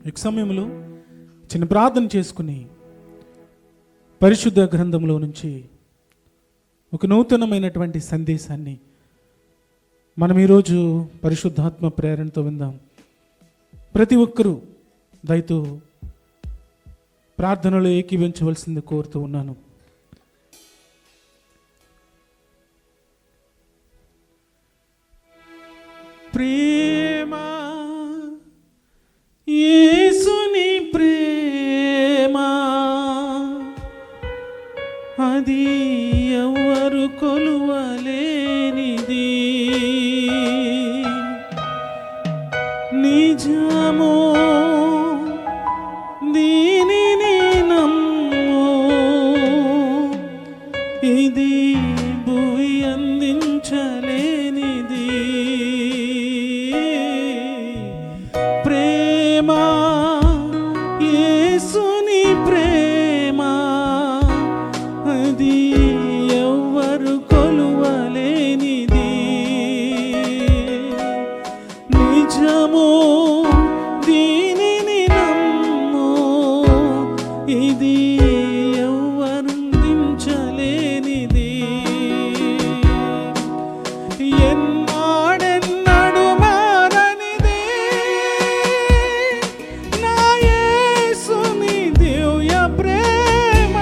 ఈ సమయంలో చిన్న ప్రార్థన చేసుకుని పరిశుద్ధ గ్రంథంలో నుంచి ఒక నూతనమైనటువంటి సందేశాన్ని మనం ఈరోజు పరిశుద్ధాత్మ ప్రేరణతో విందాం. ప్రతి ఒక్కరూ దయతో ప్రార్థనలో ఏకీవించవలసింది కోరుతూ ఉన్నాను. ప్రేమ, యేసుని ప్రేమ, అది ఎవరు కొలువలేనిది. నిజమో దీనిని నమ్ము, ఇది భూమి అందించలేనిది. ప్రేమ, యేసుని ప్రేమ, అది ఎవరు కొలువలేనిది. నిజమో దీనిని నమ్ము, ఇది ఎవరు అందించలేనిది. ఎన్నాడెన్నడు మారనిది నా యేసుని దివ్య ప్రేమ.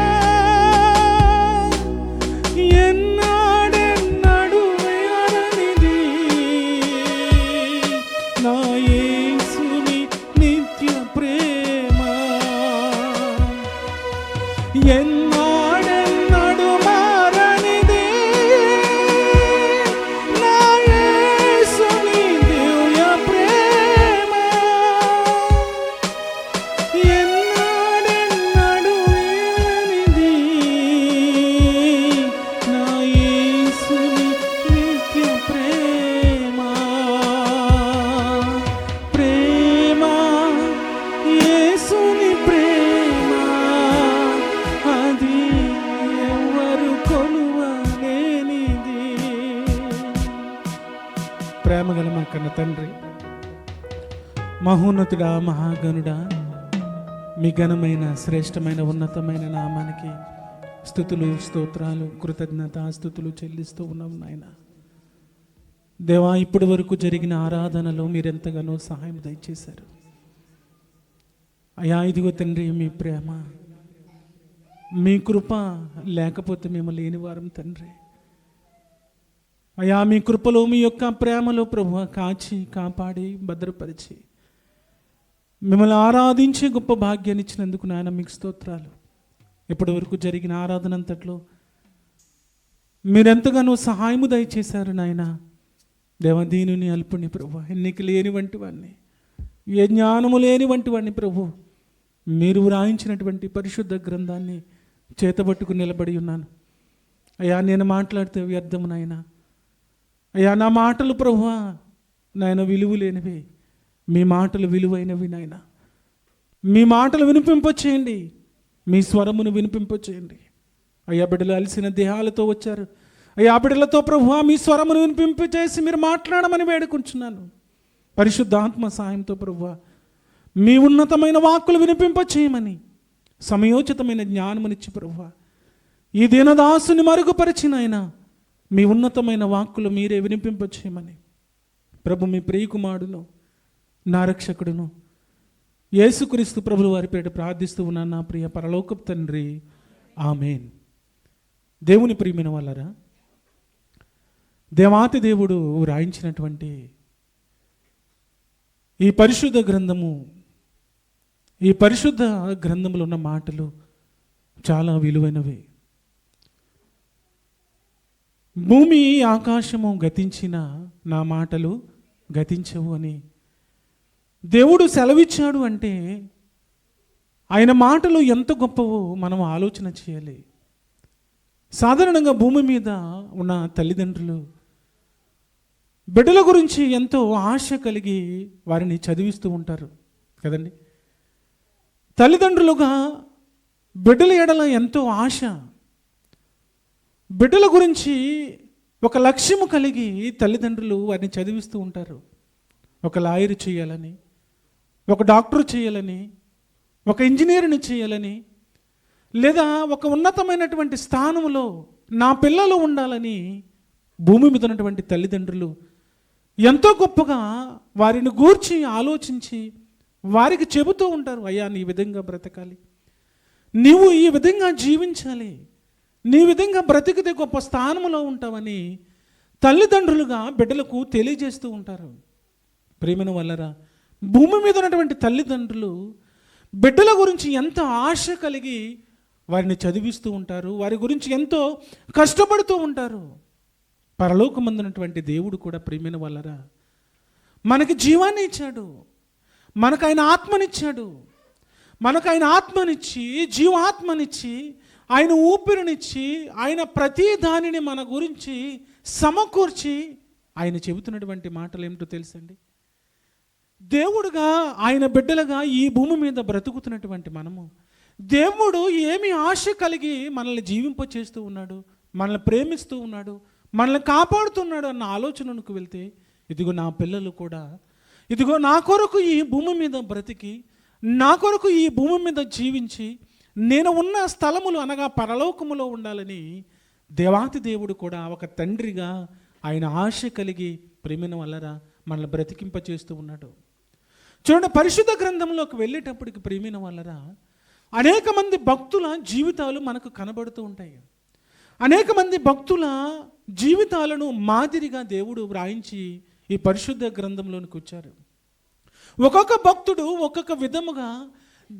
ఎన్నాడెన్నడు మారనిది నా యేసుని నిత్య ప్రేమ. ఎన్నాడెన్నడు మారనిది నా యేసుని దివ్య ప్రేమ. ఎన్నాడెన్నడు మారనిది నా యేసుని నిత్య ప్రేమ. ప్రేమ, యేసుని ప్రేమ, అది ఎవరు కొలువలేనిది. ప్రేమగల మా కన్న తండ్రి, మహోన్నతుడా, మహాగణుడా, మీ ఘనమైన శ్రేష్టమైన ఉన్నతమైన నామానికి స్తుతులు, స్తోత్రాలు, కృతజ్ఞత స్తుతులు చెల్లిస్తూ ఉన్నాం నాయన. దేవా, ఇప్పటి వరకు జరిగిన ఆరాధనలో మీరెంతగానో సహాయం దయచేశారు అయ్యా. ఇదిగో తండ్రి, మీ ప్రేమ, మీ కృప లేకపోతే మేము లేని వారం తండ్రి. అయ్యా, మీ కృపలో, మీ యొక్క ప్రేమలో ప్రభువా కాచి కాపాడి భద్రపరిచి మిమ్మల్ని ఆరాధించే గొప్ప భాగ్యాన్ని ఇచ్చినందుకు నాయన మీకు స్తోత్రాలు. ఇప్పటి వరకు జరిగిన ఆరాధన అంతట్లో మీరెంతగానో సహాయము దయచేశారు నాయన. దేవదీనుని అల్పుని ప్రభు, ఎన్నిక లేని వంటి వాడిని, ఏ జ్ఞానము లేని వంటి వాడిని ప్రభు. మీరు వ్రాయించినటువంటి పరిశుద్ధ గ్రంథాన్ని చేతబట్టుకుని నిలబడి ఉన్నాను అయ్యా. నేను మాట్లాడితే వ్యర్థము నాయన. అయ్యా, నా మాటలు ప్రభువా నాయన విలువ లేనివి, మీ మాటలు విలువైనవి నాయన. మీ మాటలు వినిపింపచేయండి, మీ స్వరమును వినిపింపచేయండి అయ్యా. బిడ్డలు అలసిన దేహాలతో వచ్చారు అయ్యా. బిడ్డలతో ప్రభువా మీ స్వరమును వినిపింపచేసి మీరు మాట్లాడమని వేడుకుంటున్నాను. పరిశుద్ధాత్మ సాయంతో ప్రభువా మీ ఉన్నతమైన వాక్కులు వినిపింపచేయమని సమయోచితమైన జ్ఞానమునిచ్చి ప్రభువా ఈ దీనదాసుని మరుగుపరిచిన ఆయన మీ ఉన్నతమైన వాక్కులు మీరే వినిపింపచేయమని ప్రభు, మీ ప్రియకుమారుడును నా రక్షకుడును యేసుక్రీస్తు ప్రభుల వారి పేట ప్రార్థిస్తూ ఉన్నాను నా ప్రియ పరలోకపు తండ్రి, ఆమేన్. దేవుని ప్రియమైన వాళ్ళరా, దేవాతి దేవుడు వ్రాయించినటువంటి ఈ పరిశుద్ధ గ్రంథము, ఈ పరిశుద్ధ గ్రంథములో ఉన్న మాటలు చాలా విలువైనవి. భూమి ఆకాశము గతించిన నా మాటలు గతించవు అని దేవుడు సెలవిచ్చాడు అంటే ఆయన మాటలు ఎంత గొప్పవో మనం ఆలోచన చేయాలి. సాధారణంగా భూమి మీద ఉన్న తల్లిదండ్రులు బిడ్డల గురించి ఎంతో ఆశ కలిగి వారిని చదివిస్తూ ఉంటారు కదండి. తల్లిదండ్రులుగా బిడ్డల ఎడల ఎంతో ఆశ, బిడ్డల గురించి ఒక లక్ష్యము కలిగి తల్లిదండ్రులు వారిని చదివిస్తూ ఉంటారు. ఒక లాయర్ చేయాలని, ఒక డాక్టర్ చేయాలని, ఒక ఇంజనీర్ని చేయాలని, లేదా ఒక ఉన్నతమైనటువంటి స్థానంలో నా పిల్లలు ఉండాలని భూమి మీద ఉన్నటువంటి తల్లిదండ్రులు ఎంతో గొప్పగా వారిని గూర్చి ఆలోచించి వారికి చెబుతూ ఉంటారు, అయ్యా నీ విధంగా బ్రతకాలి, నీవు ఈ విధంగా జీవించాలి, నీ విధంగా బ్రతికితే గొప్ప స్థానంలో ఉంటావని తల్లిదండ్రులుగా బిడ్డలకు తెలియజేస్తూ ఉంటారు. ప్రేమను వల్లరా భూమి మీద ఉన్నటువంటి తల్లిదండ్రులు బిడ్డల గురించి ఎంత ఆశ కలిగి వారిని చదివిస్తూ ఉంటారు, వారి గురించి ఎంతో కష్టపడుతూ ఉంటారు. పరలోకమందున్నటువంటి దేవుడు కూడా ప్రేమను వల్లరా మనకి జీవాన్ని ఇచ్చాడు, మనకు ఆయన ఆత్మనిచ్చాడు. మనకు ఆయన ఆత్మనిచ్చి, జీవాత్మనిచ్చి, ఆయన ఊపిరినిచ్చి, ఆయన ప్రతి దానిని మన గురించి సమకూర్చి ఆయన చెబుతున్నటువంటి మాటలు ఏమిటో తెలుసండి. దేవుడుగా ఆయన బిడ్డలుగా ఈ భూమి మీద బ్రతుకుతున్నటువంటి మనము దేవుడు ఏమి ఆశ కలిగి మనల్ని జీవింపచేస్తూ ఉన్నాడు, మనల్ని ప్రేమిస్తూ ఉన్నాడు, మనల్ని కాపాడుతున్నాడు అన్న ఆలోచనకు వెళ్తే, ఇదిగో నా పిల్లలు కూడా ఇదిగో నా కొరకు ఈ భూమి మీద బ్రతికి, నా కొరకు ఈ భూమి మీద జీవించి, నేను ఉన్న స్థలములు అనగా పరలోకములో ఉండాలని దేవాతి దేవుడు కూడా ఒక తండ్రిగా ఆయన ఆశ కలిగి ప్రేమిన వల్లరా మనల్ని బ్రతికింపచేస్తూ ఉన్నాడు. చూడండి, పరిశుద్ధ గ్రంథంలోకి వెళ్ళేటప్పటికి ప్రేమిన వల్లరా అనేక మంది భక్తుల జీవితాలు మనకు కనబడుతూ ఉంటాయి. అనేక మంది భక్తుల జీవితాలను మాదిరిగా దేవుడు వ్రాయించి ఈ పరిశుద్ధ గ్రంథంలోనికి వచ్చారు. ఒక్కొక్క భక్తుడు ఒక్కొక్క విధముగా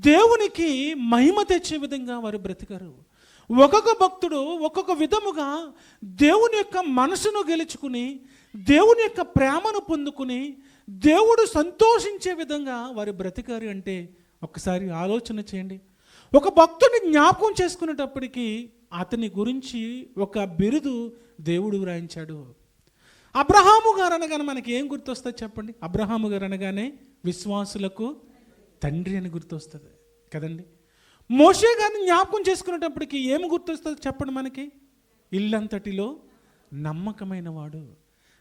దేవునికి మహిమ తెచ్చే విధంగా వారు బ్రతికారు. ఒక్కొక్క భక్తుడు ఒక్కొక్క విధముగా దేవుని యొక్క మనసును గెలుచుకుని, దేవుని యొక్క ప్రేమను పొందుకుని, దేవుడు సంతోషించే విధంగా వారు బ్రతికారు. అంటే ఒకసారి ఆలోచన చేయండి. ఒక భక్తుడిని జ్ఞాపకం చేసుకునేటప్పటికీ అతని గురించి ఒక బిరుదు దేవుడు వ్రాయించాడు. అబ్రహాము గారు అనగానే మనకి ఏం గుర్తొస్తుంది చెప్పండి? అబ్రహాము గారు అనగానే విశ్వాసులకు తండ్రి అని గుర్తొస్తుంది కదండి. మోషే గారిని జ్ఞాపకం చేసుకునేటప్పటికి ఏమి గుర్తొస్తుంది చెప్పండి మనకి? ఇల్లంతటిలో నమ్మకమైన వాడు.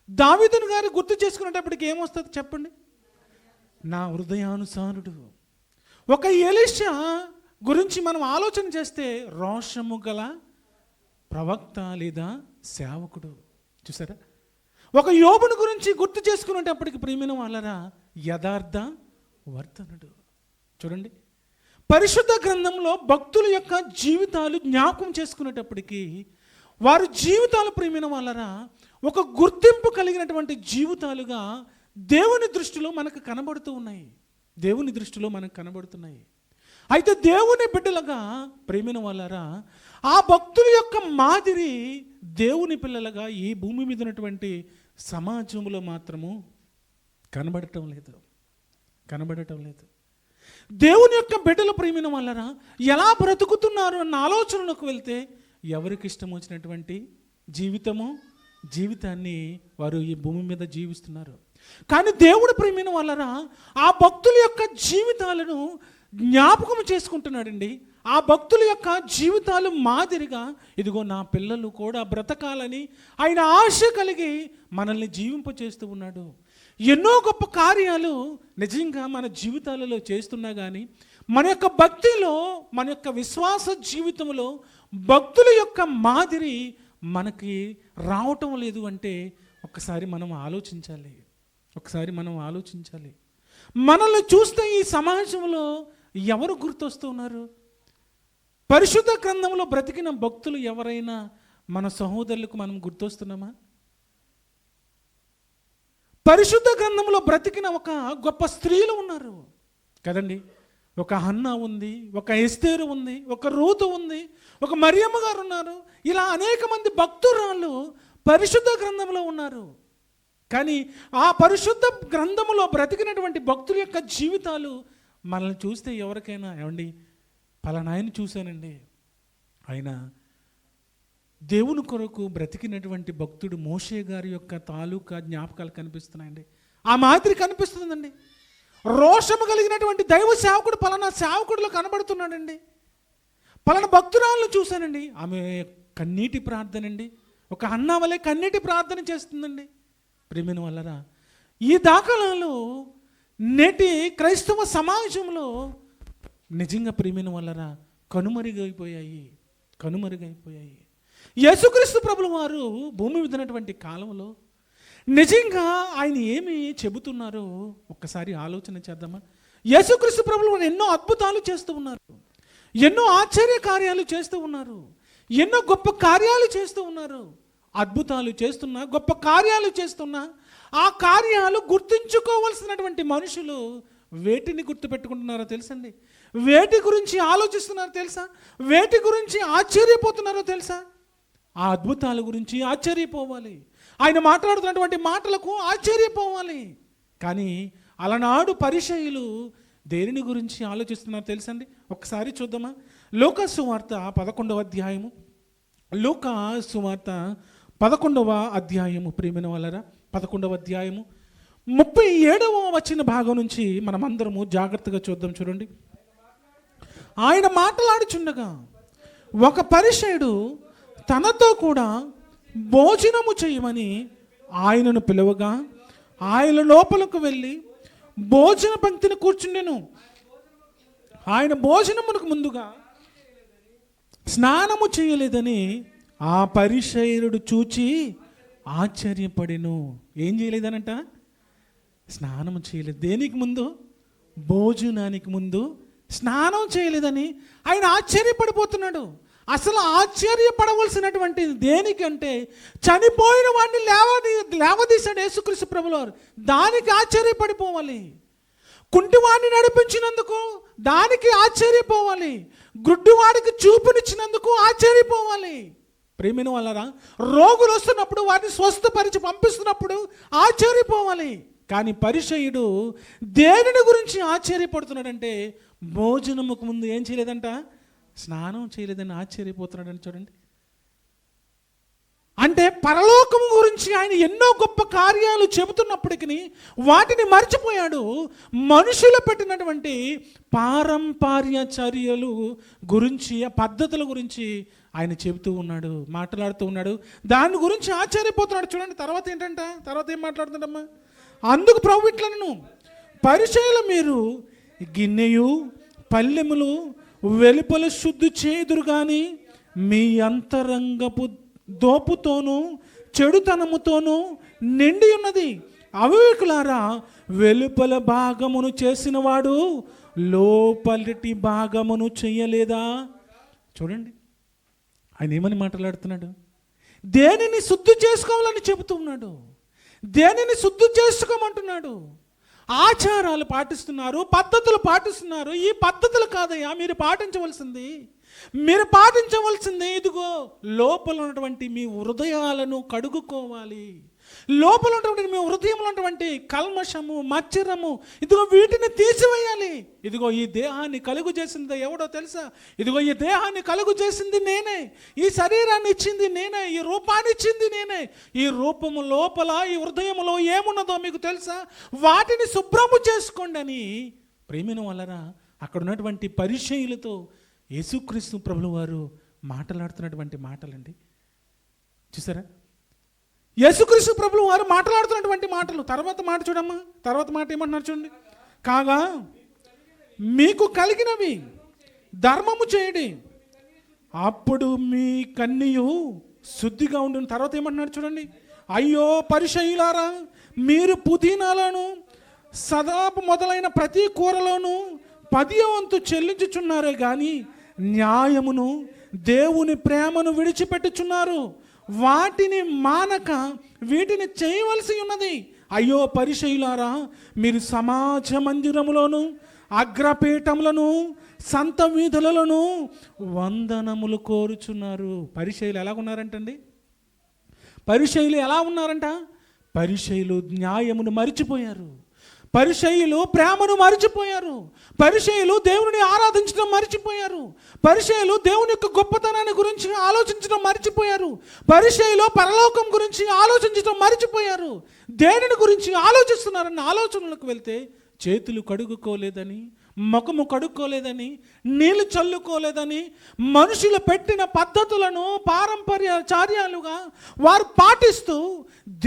దావీదును గారు గుర్తు చేసుకునేటప్పటికి ఏమొస్తుంది చెప్పండి? నా హృదయానుసారుడు. ఒక ఎలీషా గురించి మనం ఆలోచన చేస్తే రోషము గల ప్రవక్త లేదా సేవకుడు. చూసారా? ఒక యోబుని గురించి గుర్తు చేసుకునేటప్పటికి ప్రియమైన వాళ్ళరా యథార్థ వర్తనుడు. చూడండి, పరిశుద్ధ గ్రంథంలో భక్తుల యొక్క జీవితాలు జ్ఞాపకం చేసుకునేటప్పటికీ వారి జీవితాలు ప్రియమైన వాళ్ళరా ఒక గుర్తింపు కలిగినటువంటి జీవితాలుగా దేవుని దృష్టిలో మనకు కనబడుతూ ఉన్నాయి. దేవుని దృష్టిలో మనకు కనబడుతున్నాయి. అయితే దేవుని బిడ్డలుగా ప్రేమిన వాళ్ళరా ఆ భక్తుల యొక్క మాదిరి దేవుని పిల్లలుగా ఈ భూమి మీద ఉన్నటువంటి సమాజంలో మాత్రము కనబడటం లేదు. దేవుని యొక్క బిడ్డల ప్రేమిన వాళ్ళరా ఎలా బ్రతుకుతున్నారు అన్న ఆలోచనలకు వెళ్తే ఎవరికి ఇష్టం వచ్చినటువంటి జీవితాన్ని వారు ఈ భూమి మీద జీవిస్తున్నారు. కానీ దేవుడు ప్రేమిన వాళ్ళరా ఆ భక్తుల యొక్క జీవితాలను జ్ఞాపకం చేసుకుంటున్నాడండి. ఆ భక్తుల యొక్క జీవితాలు మాదిరిగా ఇదిగో నా పిల్లలు కూడా బ్రతకాలని ఆయన ఆశ కలిగి మనల్ని జీవింపచేస్తూ ఉన్నాడు. ఎన్నో గొప్ప కార్యాలు నిజంగా మన జీవితాలలో చేస్తున్నా కానీ మన యొక్క భక్తిలో, మన యొక్క విశ్వాస జీవితంలో భక్తుల యొక్క మాదిరి మనకి రావటం లేదు అంటే ఒకసారి మనం ఆలోచించాలి. మనల్ని చూస్తే ఈ సమాజంలో ఎవరు గుర్తొస్తూ ఉన్నారు? పరిశుద్ధ గ్రంథంలో బ్రతికిన భక్తులు ఎవరైనా మన సహోదరులకు మనం గుర్తొస్తున్నామా? పరిశుద్ధ గ్రంథంలో బ్రతికిన ఒక గొప్ప స్త్రీలు ఉన్నారు కదండి. ఒక హన్నా ఉంది, ఒక ఎస్తేరు ఉంది, ఒక రూతు ఉంది, ఒక మరియమ్మ గారు ఉన్నారు. ఇలా అనేక మంది భక్తురాళ్ళు పరిశుద్ధ గ్రంథంలో ఉన్నారు. కానీ ఆ పరిశుద్ధ గ్రంథంలో బ్రతికినటువంటి భక్తుల యొక్క జీవితాలు మనల్ని చూస్తే ఎవరికైనా ఏమండి పలానా ఆయన చూశానండి, ఆయన దేవుని కొరకు బ్రతికినటువంటి భక్తుడు మోషే గారి యొక్క తాలూకా జ్ఞాపకాలు కనిపిస్తున్నాయండి. ఆ మాదిరి కనిపిస్తుందండి. రోషము కలిగినటువంటి దైవ సేవకుడు పలానా సేవకుడిలో కనబడుతున్నాడండి. పలానా భక్తురాలను చూశానండి, ఆమె కన్నీటి ప్రార్థన అండి, ఒక అన్నా వలె కన్నీటి ప్రార్థన చేస్తుందండి. ప్రేమిన వల్లరా ఈ దాఖలాలు నేటి క్రైస్తవ సమాజంలో నిజంగా ప్రియమైన వాళ్ళరా కనుమరుగైపోయాయి. యేసుక్రీస్తు ప్రభుల వారు భూమి మీద ఉన్నటువంటి కాలంలో నిజంగా ఆయన ఏమి చెబుతున్నారో ఒక్కసారి ఆలోచన చేద్దామా? యేసుక్రీస్తు ప్రభుల వారు ఎన్నో అద్భుతాలు చేస్తూ ఉన్నారు, ఎన్నో ఆశ్చర్య కార్యాలు చేస్తూ ఉన్నారు, ఎన్నో గొప్ప కార్యాలు చేస్తూ ఉన్నారు. అద్భుతాలు చేస్తున్నా, గొప్ప కార్యాలు చేస్తున్నా, ఆ కార్యాలు గుర్తుంచుకోవలసినటువంటి మనుషులు వేటిని గుర్తుపెట్టుకుంటున్నారో తెలుసండి? వేటి గురించి ఆలోచిస్తున్నారో తెలుసా? వేటి గురించి ఆశ్చర్యపోతున్నారో తెలుసా? ఆ అద్భుతాల గురించి ఆశ్చర్యపోవాలి, ఆయన మాట్లాడుతున్నటువంటి మాటలకు ఆశ్చర్యపోవాలి. కానీ అలనాడు పరిసయ్యులు దేనిని గురించి ఆలోచిస్తున్నారో తెలుసండి? ఒకసారి చూద్దామా? లూకా సువార్త 11వ అధ్యాయము, లూకా సువార్త 11వ అధ్యాయము, ప్రియమైన వాళ్ళరా 11వ అధ్యాయము 37వ వచ్చిన భాగం నుంచి మనమందరము జాగ్రత్తగా చూద్దాం. చూడండి. ఆయన మాట్లాడుచుండగా ఒక పరిసయ్యుడు తనతో కూడా భోజనము చేయమని ఆయనను పిలువగా ఆయన లోపలకు వెళ్ళి భోజన పంక్తిని కూర్చుండెను. ఆయన భోజనమునకు ముందుగా స్నానము చేయలేదని ఆ పరిసయ్యుడు చూచి ఆశ్చర్యపడెను. ఏం చేయలేదనంట? స్నానం చేయలేదు. దేనికి ముందు? భోజనానికి ముందు స్నానం చేయలేదని ఆయన ఆశ్చర్యపడిపోతున్నాడు. అసలు ఆశ్చర్యపడవలసినటువంటి దేనికంటే చనిపోయిన వాడిని లేవదీశాడు యేసుక్రీస్తు ప్రభుల వారు, దానికి ఆశ్చర్యపడిపోవాలి. కుంటివాడిని నడిపించినందుకు దానికి ఆశ్చర్యపోవాలి. గుడ్డివాడికి చూపునిచ్చినందుకు ఆశ్చర్యపోవాలి. ప్రేమిన వాళ్ళరా, రోగులు వస్తున్నప్పుడు వాటిని స్వస్థపరిచి పంపిస్తున్నప్పుడు ఆశ్చర్యపోవాలి. కానీ పరిసయ్యుడు దేనిని గురించి ఆశ్చర్యపడుతున్నాడంటే భోజనముకు ముందు ఏం చేయలేదంట? స్నానం చేయలేదని ఆశ్చర్యపోతున్నాడని. చూడండి. అంటే పరలోకము గురించి ఆయన ఎన్నో గొప్ప కార్యాలు చెబుతున్నప్పటికీ వాటిని మర్చిపోయాడు. మనుషులు పెట్టినటువంటి పారంపర్య చర్యలు గురించి, ఆ పద్ధతుల గురించి ఆయన చెబుతూ ఉన్నాడు, మాట్లాడుతూ ఉన్నాడు. దాని గురించి ఆశ్చర్యపోతున్నాడు. చూడండి. తర్వాత ఏంటంట? తర్వాత ఏం మాట్లాడుతున్నాడమ్మా? అందుకు ప్రభు ఇట్లను, పరిసయ్యులు మీరు గిన్నెయు పల్లెములు వెలుపల శుద్ధి చేదురు కానీ మీ అంతరంగపు దోపుతోనూ చెడుతనముతోనూ నిండి ఉన్నది. అవివేకులారా, వెలుపల భాగమును చేసినవాడు లోపలిటి భాగమును చెయ్యలేదా? చూడండి. ఆయన ఏమని మాట్లాడుతున్నాడు? దేనిని శుద్ధి చేసుకోవాలని చెబుతూ ఉన్నాడు, దేనిని శుద్ధి చేసుకోమంటున్నాడు. ఆచారాలు పాటిస్తున్నారు, పద్ధతులు పాటిస్తున్నారు. ఈ పద్ధతులు కాదయ్యా మీరు పాటించవలసింది. మీరు పాటించవలసింది ఇదిగో లోపల ఉన్నటువంటి మీ హృదయాలను కడుగుకోవాలి. లోపల ఉన్నటువంటి మీ హృదయంలో ఉన్నటువంటి కల్మషము, మచ్చరము, ఇదిగో వీటిని తీసివేయాలి. ఇదిగో ఈ దేహాన్ని కలుగు చేసింది ఎవడో తెలుసా? ఇదిగో ఈ దేహాన్ని కలుగు చేసింది నేనే, ఈ శరీరాన్ని ఇచ్చింది నేనే, ఈ రూపాన్ని ఇచ్చింది నేనే. ఈ రూపము లోపల, ఈ హృదయంలో ఏమున్నదో మీకు తెలుసా? వాటిని శుభ్రము చేసుకోండి అని ప్రేమిన వలన అక్కడ ఉన్నటువంటి పరిసయ్యులతో యేసుక్రీస్తు ప్రభుల వారు మాట్లాడుతున్నటువంటి మాటలండి. చూసారా? యేసుక్రీస్తు ప్రభుల వారు మాట్లాడుతున్నటువంటి మాటలు. తర్వాత మాట చూడమ్మా. తర్వాత మాట ఏమంటున్నారు చూడండి. కాగా మీకు కలిగినవి ధర్మము చేయడి, అప్పుడు మీ కన్నియు శుద్ధిగా ఉండును. తర్వాత ఏమంటున్నారు చూడండి. అయ్యో పరిసయ్యులారా, మీరు పుదీనాలను సదాపు మొదలైన ప్రతి కూరలోనూ 10వ వంతు చెల్లించుచున్నారే కానీ న్యాయమును దేవుని ప్రేమను విడిచిపెట్టుచున్నారు. వాటిని మానక వీటిని చేయవలసి ఉన్నది. అయ్యో పరిసయ్యులారా, మీరు సమాజ మందిరములోను అగ్రపీఠములను సంత వీధులలోను వందనములు కోరుచున్నారు. పరిసయ్యులు ఎలా ఉన్నారంటండి? పరిసయ్యులు ఎలా ఉన్నారంట? పరిసయ్యులు న్యాయమును మరిచిపోయారు, పరిసయ్యులు ప్రేమను మరిచిపోయారు, పరిసయ్యులు దేవుని ఆరాధించడం మరిచిపోయారు, పరిసయ్యులు దేవుని యొక్క గొప్పతనాన్ని గురించి ఆలోచించడం మరిచిపోయారు, పరిసయ్యులు పరలోకం గురించి ఆలోచించడం మరిచిపోయారు. దేనిని గురించి ఆలోచిస్తున్నారన్న ఆలోచనలకు వెళ్తే చేతులు కడుగుకోలేదని, ముఖము కడుక్కోలేదని, నీళ్లు చల్లుకోలేదని, మనుషులు పెట్టిన పద్ధతులను పారంపర్యాచార్యాలుగా వారు పాటిస్తూ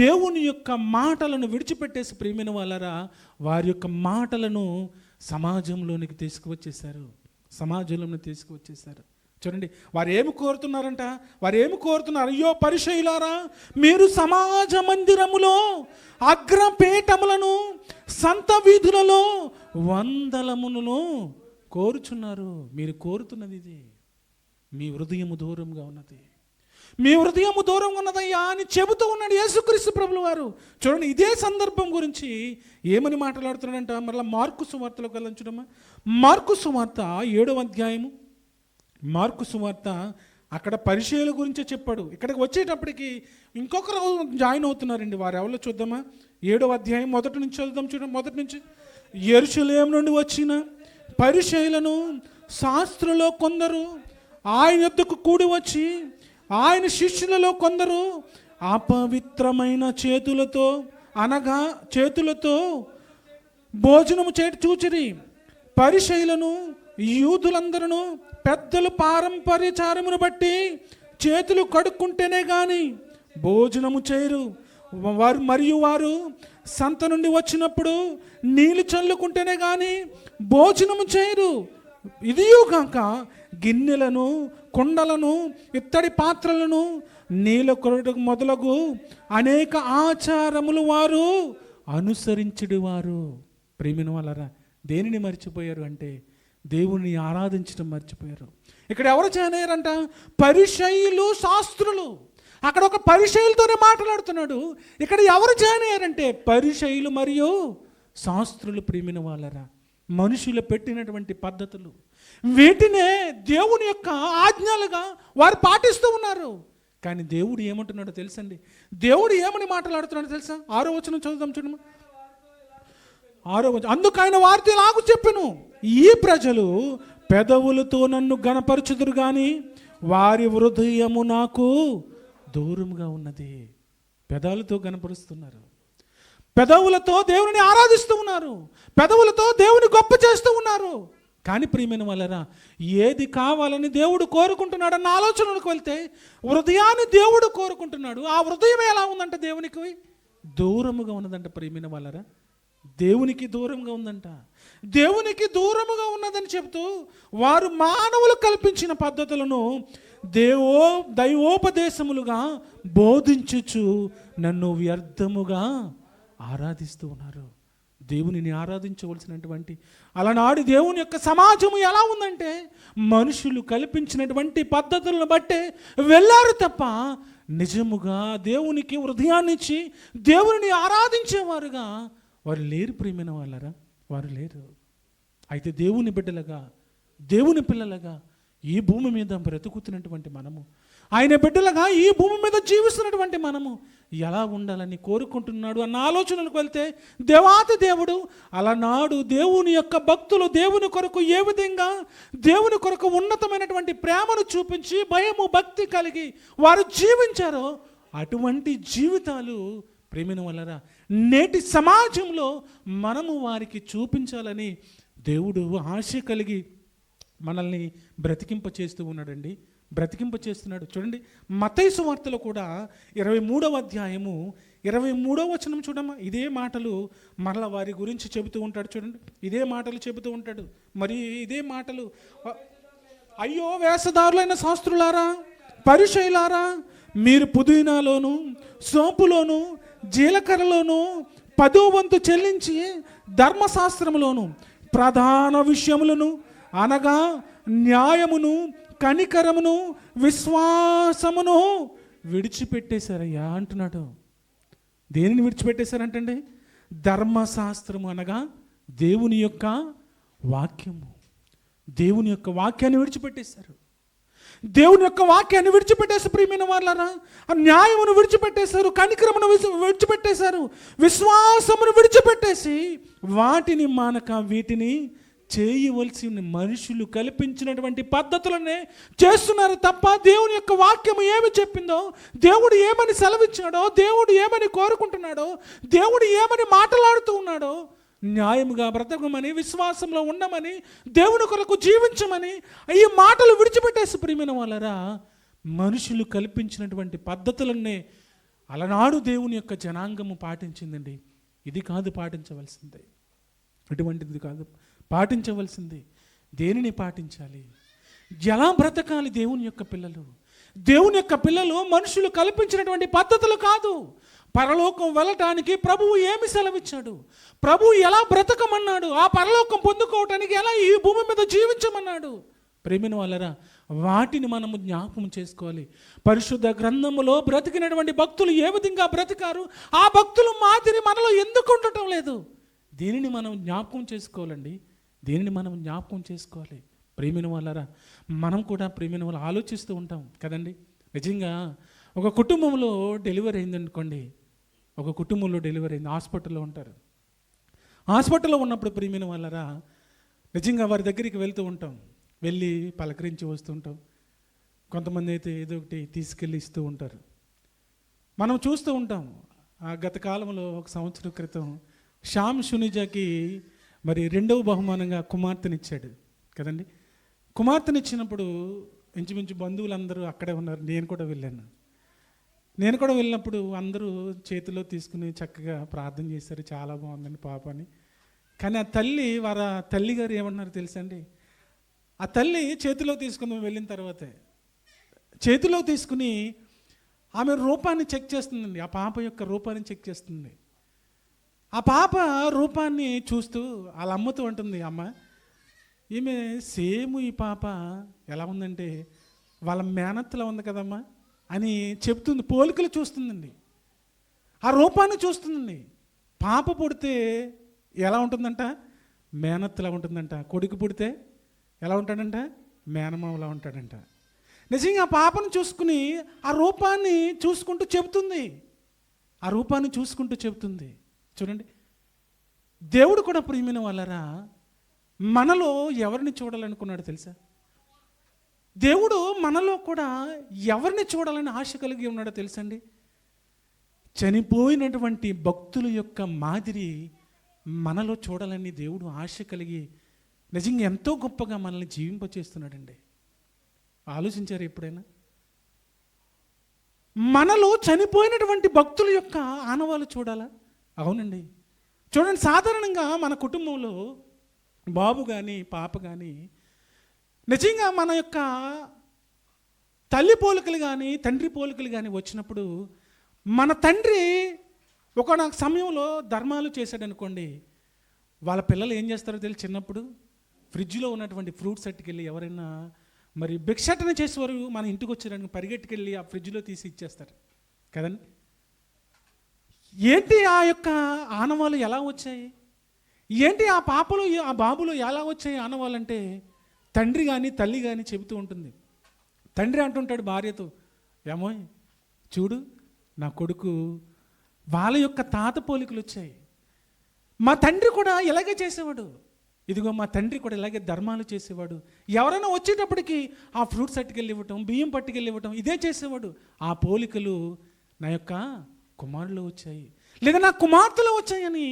దేవుని యొక్క మాటలను విడిచిపెట్టేసి ప్రియమైన వాళ్ళరా వారి యొక్క మాటలను సమాజంలోనికి తీసుకువచ్చేశారు. చూడండి, వారు ఏమి కోరుతున్నారంట? అయ్యో పరిసయ్యులారా, మీరు సమాజ మందిరములో అగ్రపీఠములను, సంత వీధులలో వందలములను కోరుచున్నారు. మీరు కోరుతున్నది ఇది. మీ హృదయము దూరంగా ఉన్నదయ్యా అని చెబుతూ ఉన్నాడు యేసుక్రీస్తు ప్రభులు వారు. చూడండి, ఇదే సందర్భం గురించి ఏమని మాట్లాడుతున్నాడంట? మరలా మార్కు సువార్తలోకి వెళ్ళం చూడమ్మా. మార్కు సువార్త 7వ అధ్యాయము. మార్కు సువార్త అక్కడ పరిచయాల గురించే చెప్పాడు. ఇక్కడికి వచ్చేటప్పటికి ఇంకొకరు జాయిన్ అవుతున్నారండి. వారు ఎవరో చూద్దామా? 7వ అధ్యాయం మొదటి నుంచి చదువుదాం. చూడండి, మొదటి నుంచి. యెరూషలేము నుండి వచ్చిన పరిచయులను శాస్త్రులలో కొందరు ఆయన యొద్దకు కూడి వచ్చి, ఆయన శిష్యులలో కొందరు అపవిత్రమైన చేతులతో భోజనము చూచిరి. పరిసయ్యులను యూదులందరూ పెద్దలు పారంపర్యచారమును బట్టి చేతులు కడుక్కుంటేనే గాని భోజనము చేయరు. వారు సంత నుండి వచ్చినప్పుడు నీళ్లు చల్లుకుంటేనే గాని భోజనము చేయరు. ఇదియుగాక గిన్నెలను, కుండలను, ఇత్తడి పాత్రలను, నీళ్ళ కొరటకు మొదలగు అనేక ఆచారములు వారు అనుసరించుడు. వారు ప్రియమైన వాళ్ళరా దేనిని మర్చిపోయారు అంటే దేవుని ఆరాధించడం మర్చిపోయారు. ఇక్కడ ఎవరు జాయిన్ అయ్యారంట? పరిసయ్యులు, శాస్త్రులు. అక్కడ ఒక పరిసయ్యులతోనే మాట్లాడుతున్నాడు. ఇక్కడ ఎవరు జాయిన్ అయ్యారంటే పరిసయ్యులు మరియు శాస్త్రులు. ప్రియమైన వాళ్ళరా, మనుషులు పెట్టినటువంటి పద్ధతులు, వీటినే దేవుని యొక్క ఆజ్ఞలుగా వారు పాటిస్తూ ఉన్నారు. కానీ దేవుడు ఏమంటున్నాడో తెలుసండి? దేవుడు ఏమని మాట్లాడుతున్నాడో తెలుసా? 6వ వచనం చదువుదాం చూడమ్మా. 6వ వచనం. అందుకు ఆయన వారితో ఇలాగ చెప్పెను, ఈ ప్రజలు పెదవులతో నన్ను గణపరచుదురు గాని వారి హృదయము నాకు దూరంగా ఉన్నది. పెదాలతో గణపరుస్తున్నారు, పెదవులతో దేవుని ఆరాధిస్తూ ఉన్నారు, పెదవులతో దేవుని గొప్ప చేస్తూ ఉన్నారు. కానీ ప్రియమైన వాళ్ళరా, ఏది కావాలని దేవుడు కోరుకుంటున్నాడు అన్న ఆలోచనలకు వెళ్తే హృదయాన్ని దేవుడు కోరుకుంటున్నాడు. ఆ హృదయం ఎలా ఉందంట? దేవునికి దూరముగా ఉన్నదంట. ప్రియమైన వాళ్ళరా, దేవునికి దూరంగా ఉందంట. దేవునికి దూరముగా ఉన్నదని చెబుతూ వారు మానవులు కల్పించిన పద్ధతులను దైవోపదేశములుగా బోధించుచు నన్ను వ్యర్థముగా ఆరాధిస్తూ ఉన్నారు. దేవునిని ఆరాధించవలసినటువంటి అలనాడు దేవుని యొక్క సమాజము ఎలా ఉందంటే మనుషులు కల్పించినటువంటి పద్ధతులను బట్టే వెళ్ళారు తప్ప నిజముగా దేవునికి హృదయాన్ని ఇచ్చి దేవుని ఆరాధించేవారుగా వారు లేరు. ప్రియమైన వాళ్ళరా, వారు లేరు. అయితే దేవుని బిడ్డలుగా, దేవుని పిల్లలుగా ఈ భూమి మీద బ్రతుకుతున్నటువంటి మనము, ఆయన బిడ్డలుగా ఈ భూమి మీద జీవిస్తున్నటువంటి మనము ఎలా ఉండాలని కోరుకుంటున్నాడు అన్న ఆలోచనలకు వెళ్తే దేవాతి దేవుడు అలనాడు దేవుని యొక్క భక్తులు దేవుని కొరకు ఏ విధంగా దేవుని కొరకు ఉన్నతమైనటువంటి ప్రేమను చూపించి భయము భక్తి కలిగి వారు జీవించారో అటువంటి జీవితాలు ప్రేమిన వలన నేటి సమాజంలో మనము వారికి చూపించాలని దేవుడు ఆశ కలిగి మనల్ని బ్రతికింపచేస్తూ ఉన్నాడండి, బ్రతికింపచేస్తున్నాడు. చూడండి, మత్తయి సువార్తలో కూడా 23వ అధ్యాయము 23వ వచనం చూడమ్మా. ఇదే మాటలు మరలా వారి గురించి చెబుతూ ఉంటాడు. చూడండి, ఇదే మాటలు చెబుతూ ఉంటాడు. మరి ఇదే మాటలు, అయ్యో వేషధారులైన శాస్త్రులారా, పరిసయ్యులారా, మీరు పుదీనాలోను, సోపులోను, జీలకర్రలోను 10వ వంతు చెల్లించి ధర్మశాస్త్రములోను ప్రధాన విషయములను అనగా న్యాయమును, కనికరమును, విశ్వాసమును విడిచిపెట్టేశారయ్యా అంటున్నాడు. దేనిని విడిచిపెట్టేశారంటండి? ధర్మశాస్త్రము అనగా దేవుని యొక్క వాక్యము, దేవుని యొక్క వాక్యాన్ని విడిచిపెట్టేశారు. దేవుని యొక్క వాక్యాన్ని విడిచిపెట్టేసి ప్రియమైన వాళ్ళరా, న్యాయమును విడిచిపెట్టేశారు, కనికరమును విడిచిపెట్టేశారు, విశ్వాసమును విడిచిపెట్టేసి వాటిని మానక వీటిని చేయవలసి మనుషులు కల్పించినటువంటి పద్ధతులనే చేస్తున్నారు తప్ప దేవుని యొక్క వాక్యము ఏమి చెప్పిందో, దేవుడు ఏమని సెలవిచ్చాడో, దేవుడు ఏమని కోరుకుంటున్నాడో, దేవుడు ఏమని మాట్లాడుతూ ఉన్నాడో న్యాయముగా బ్రతకమని, విశ్వాసంలో ఉండమని, దేవుని కొరకు జీవించమని ఈ మాటలు విడిచిపెట్టేసి ప్రియమైన వాళ్ళరా మనుషులు కల్పించినటువంటి పద్ధతులన్నే అలనాడు దేవుని యొక్క జనాంగము పాటించిందండి. ఇది కాదు పాటించవలసిందే, అటువంటిది కాదు పాటించవలసింది. దేనిని పాటించాలి? ఎలా బ్రతకాలి దేవుని యొక్క పిల్లలు? దేవుని యొక్క పిల్లలు మనుషులు కల్పించినటువంటి పద్ధతులు కాదు. పరలోకం వెళ్ళటానికి ప్రభువు ఏమి సెలవిచ్చాడు, ప్రభువు ఎలా బ్రతకమన్నాడు, ఆ పరలోకం పొందుకోవటానికి ఎలా ఈ భూమి మీద జీవించమన్నాడు, ప్రేమిన వాళ్ళరా వాటిని మనము జ్ఞాపకం చేసుకోవాలి. పరిశుద్ధ గ్రంథములో బ్రతికినటువంటి భక్తులు ఏ విధంగా బ్రతికారు, ఆ భక్తులు మాదిరి మనలో ఎందుకు ఉండటం లేదు? దీనిని మనం జ్ఞాపకం చేసుకోవాలండి. దీనిని మనం జ్ఞాపకం చేసుకోవాలి. ప్రేమిన వాళ్ళరా మనం కూడా ప్రేమిన వాళ్ళు ఆలోచిస్తూ ఉంటాం కదండి. నిజంగా ఒక కుటుంబంలో డెలివరీ అయిందనుకోండి, ఒక కుటుంబంలో డెలివరీ అయింది, హాస్పిటల్లో ఉంటారు. హాస్పిటల్లో ఉన్నప్పుడు ప్రేమిన వాళ్ళరా నిజంగా వారి దగ్గరికి వెళ్తూ ఉంటాం, వెళ్ళి పలకరించి వస్తుంటాం. కొంతమంది అయితే ఏదో ఒకటి తీసుకెళ్ళి ఇస్తూ ఉంటారు. మనం చూస్తూ ఉంటాం. ఆ గత కాలంలో 1 సంవత్సరం క్రితం శ్యామ్ సునిజాకి మరి 2వ బహుమానంగా కుమార్తెనిచ్చాడు కదండి. కుమార్తెనిచ్చినప్పుడు ఇంచుమించు బంధువులందరూ అక్కడే ఉన్నారు. నేను కూడా వెళ్ళినప్పుడు అందరూ చేతిలో తీసుకుని చక్కగా ప్రార్థన చేశారు, చాలా బాగుందండి పాప అని. కానీ ఆ తల్లి గారు ఏమన్నారు తెలుసండి? ఆ తల్లి చేతిలో తీసుకుని వెళ్ళిన తర్వాతే చేతిలో తీసుకుని ఆమె రూపాన్ని చెక్ చేస్తుందండి. ఆ పాప యొక్క రూపాన్ని చెక్ చేస్తుంది. ఆ పాప రూపాన్ని చూస్తూ వాళ్ళ అమ్మతో అంటుంది, అమ్మ ఈమె సేమ్ ఈ పాప ఎలా ఉందంటే వాళ్ళ మేనత్తలా ఉంది కదమ్మా అని చెప్తుంది. పోలికలు చూస్తుందండి, ఆ రూపాన్ని చూస్తుందండి. పాప పుడితే ఎలా ఉంటుందంట? మేనత్తలా ఉంటుందంట. కొడుకు పుడితే ఎలా ఉంటాడంట? మేనమావలా ఉంటాడంట. నిజంగా ఆ పాపను చూసుకుని ఆ రూపాన్ని చూసుకుంటూ చెబుతుంది. చూడండి, దేవుడు కూడా ప్రియమైన వాళ్ళరా మనలో ఎవరిని చూడాలనుకున్నాడు తెలుసా? దేవుడు మనలో కూడా ఎవరిని చూడాలని ఆశ కలిగి ఉన్నాడో తెలుసండి? చనిపోయినటువంటి భక్తుల యొక్క మాదిరి మనలో చూడాలని దేవుడు ఆశ కలిగి నిజంగా ఎంతో గొప్పగా మనల్ని జీవింపచేస్తున్నాడండి. ఆలోచించారు ఎప్పుడైనా? మనలో చనిపోయినటువంటి భక్తుల యొక్క ఆనవాళ్ళు చూడాలా? అవునండి. చూడండి, సాధారణంగా మన కుటుంబంలో బాబు కానీ పాప కానీ నిజంగా మన యొక్క తల్లి పోలికలు కానీ తండ్రి పోలికలు కానీ వచ్చినప్పుడు మన తండ్రి ఒకనొక సమయంలో ధర్మాలు చేశాడు అనుకోండి, వాళ్ళ పిల్లలు ఏం చేస్తారో తెలిసి చిన్నప్పుడు ఫ్రిడ్జ్లో ఉన్నటువంటి ఫ్రూట్స్ అట్టుకెళ్ళి ఎవరైనా మరి భిక్షాటన చేసేవారు మన ఇంటికి వచ్చారని పరిగెట్టుకెళ్ళి ఆ ఫ్రిడ్జ్లో తీసి ఇచ్చేస్తారు కదండి. ఏంటి ఆ యొక్క ఆనవాళ్ళు ఎలా వచ్చాయి? ఏంటి ఆ పాపలు ఆ బాబులు ఎలా వచ్చాయి ఆనవాళ్ళంటే తండ్రి కానీ తల్లి కానీ చెబుతూ ఉంటుంది. తండ్రి అంటుంటాడు భార్యతో, ఏమో చూడు నా కొడుకు వాళ్ళ యొక్క తాత పోలికలు వచ్చాయి, మా తండ్రి కూడా ఇలాగే చేసేవాడు, ఇదిగో మా తండ్రి కూడా ఇలాగే ధర్మాలు చేసేవాడు, ఎవరైనా వచ్చేటప్పటికి ఆ ఫ్రూట్స్ అట్టుకెళ్ళి ఇవ్వటం, బియ్యం పట్టుకెళ్ళి ఇవ్వటం, ఇదే చేసేవాడు. ఆ పోలికలు నా యొక్క కుమారులు వచ్చాయి లేదా నా కుమార్తెలు వచ్చాయని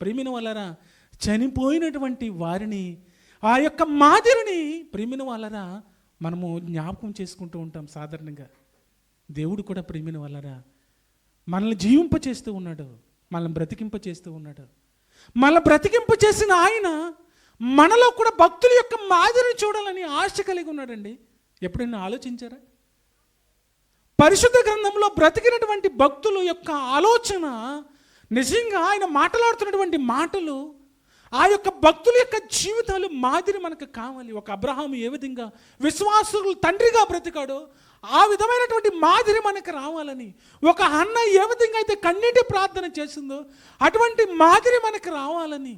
ప్రేమిన వాళ్ళరా చనిపోయినటువంటి వారిని ఆ యొక్క మాదిరిని ప్రేమిన వాళ్ళరా మనము జ్ఞాపకం చేసుకుంటూ ఉంటాం సాధారణంగా. దేవుడు కూడా ప్రేమిన వాళ్ళరా మనల్ని జీవింపచేస్తూ ఉన్నాడు, మనల్ని బ్రతికింపచేస్తూ ఉన్నాడు. మనల్ని బ్రతికింపచేసిన ఆయన మనలో కూడా భక్తుల యొక్క మాదిరిని చూడాలని ఆశ కలిగి ఉన్నాడండి. ఎప్పుడైనా ఆలోచించారా? పరిశుద్ధ గ్రంథంలో బ్రతికినటువంటి భక్తుల యొక్క ఆలోచన నిజంగా ఆయన మాట్లాడుతున్నటువంటి మాటలు, ఆ యొక్క భక్తుల యొక్క జీవితాలు మాదిరి మనకు కావాలి. ఒక అబ్రహాము ఏ విధంగా విశ్వాసులు తండ్రిగా బ్రతికాడో ఆ విధమైనటువంటి మాదిరి మనకు రావాలని, ఒక అన్న ఏ విధంగా అయితే కన్నీటి ప్రార్థన చేసిందో అటువంటి మాదిరి మనకు రావాలని,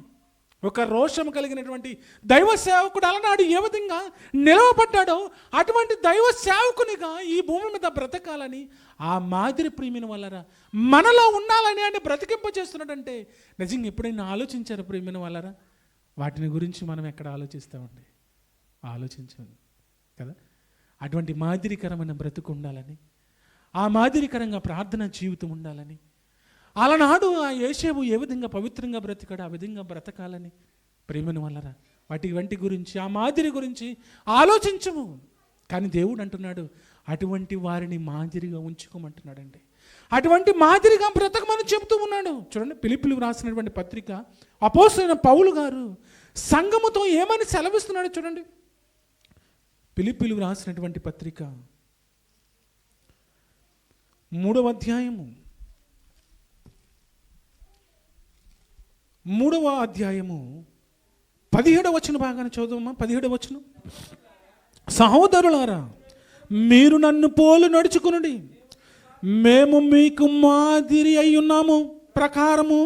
ఒక రోషం కలిగినటువంటి దైవ సేవకుడు అలనాడు ఏ విధంగా నిలవబడ్డాడో అటువంటి దైవ సేవకునిగా ఈ భూమి మీద బ్రతకాలని ఆ మాదిరి ప్రేమిన వాళ్ళరా మనలో ఉండాలని అని బ్రతికింపచేస్తున్నాడంటే నిజంగా ఎప్పుడైనా ఆలోచించారు ప్రేమిన వాళ్ళరా? వాటిని గురించి మనం ఎక్కడ ఆలోచిస్తామండి? ఆలోచించండి కదా. అటువంటి మాదిరికరమైన బ్రతుకు ఉండాలని, ఆ మాదిరికరంగా ప్రార్థన జీవితం ఉండాలని, అలనాడు ఆ యేషేబు ఏ విధంగా పవిత్రంగా బ్రతికాడు, ఆ విధంగా బ్రతకాలని ప్రేమను వల్లరా వంటి గురించి, ఆ మాదిరి గురించి ఆలోచించము. కానీ దేవుడు అంటున్నాడు, అటువంటి వారిని మాదిరిగా ఉంచుకోమంటున్నాడండి. అటువంటి మాదిరిగా బ్రతకమని చెబుతూ ఉన్నాడు. చూడండి, ఫిలిప్పీయులకు రాసినటువంటి పత్రిక అపోస్తలుడైన పౌలు గారు సంఘముతో ఏమని సెలవిస్తున్నాడు చూడండి. ఫిలిప్పీయులకు రాసినటువంటి పత్రిక 3వ అధ్యాయము 17వ వచనం భాగాన్ని చదువుమా. 17వ వచనం, సహోదరులారా మీరు నన్ను పోలు నడుచుకునుడి, మేము మీకు మాదిరి అయి ఉన్నాము ప్రకారము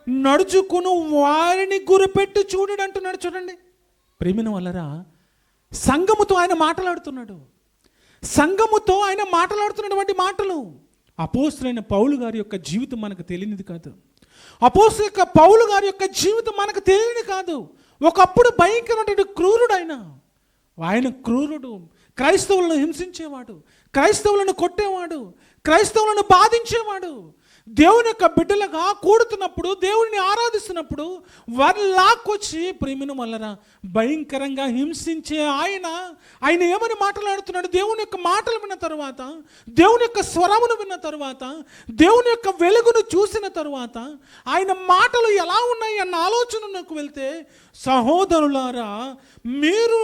నడుచుకును వారిని గురిపెట్టి చూడండి అంటున్నాడు. చూడండి ప్రేమిన వల్లరా, సంఘముతో ఆయన మాట్లాడుతున్నాడు. సంఘముతో ఆయన మాట్లాడుతున్నటువంటి మాటలు అపోస్తలుడైన పౌలు గారి యొక్క జీవితం మనకు తెలియనిది కాదు. అపోస్తలుడైన పౌలు గారి యొక్క జీవితం మనకు తెలియనిది కాదు. ఒకప్పుడు భయంకరమైన క్రూరుడు ఆయన క్రూరుడు. క్రైస్తవులను హింసించేవాడు, క్రైస్తవులను కొట్టేవాడు, క్రైస్తవులను బాధించేవాడు. దేవుని యొక్క బిడ్డలుగా కూడుతున్నప్పుడు, దేవుడిని ఆరాధిస్తున్నప్పుడు వారిని లాక్కొచ్చి ప్రేమిన వల్లరా భయంకరంగా హింసించే ఆయన ఏమని మాట్లాడుతున్నాడు? దేవుని యొక్క మాటలు విన్న తరువాత, దేవుని యొక్క స్వరమును విన్న తరువాత, దేవుని యొక్క వెలుగును చూసిన తరువాత ఆయన మాటలు ఎలా ఉన్నాయి అన్న ఆలోచనకు వెళ్తే, సహోదరులారా మీరు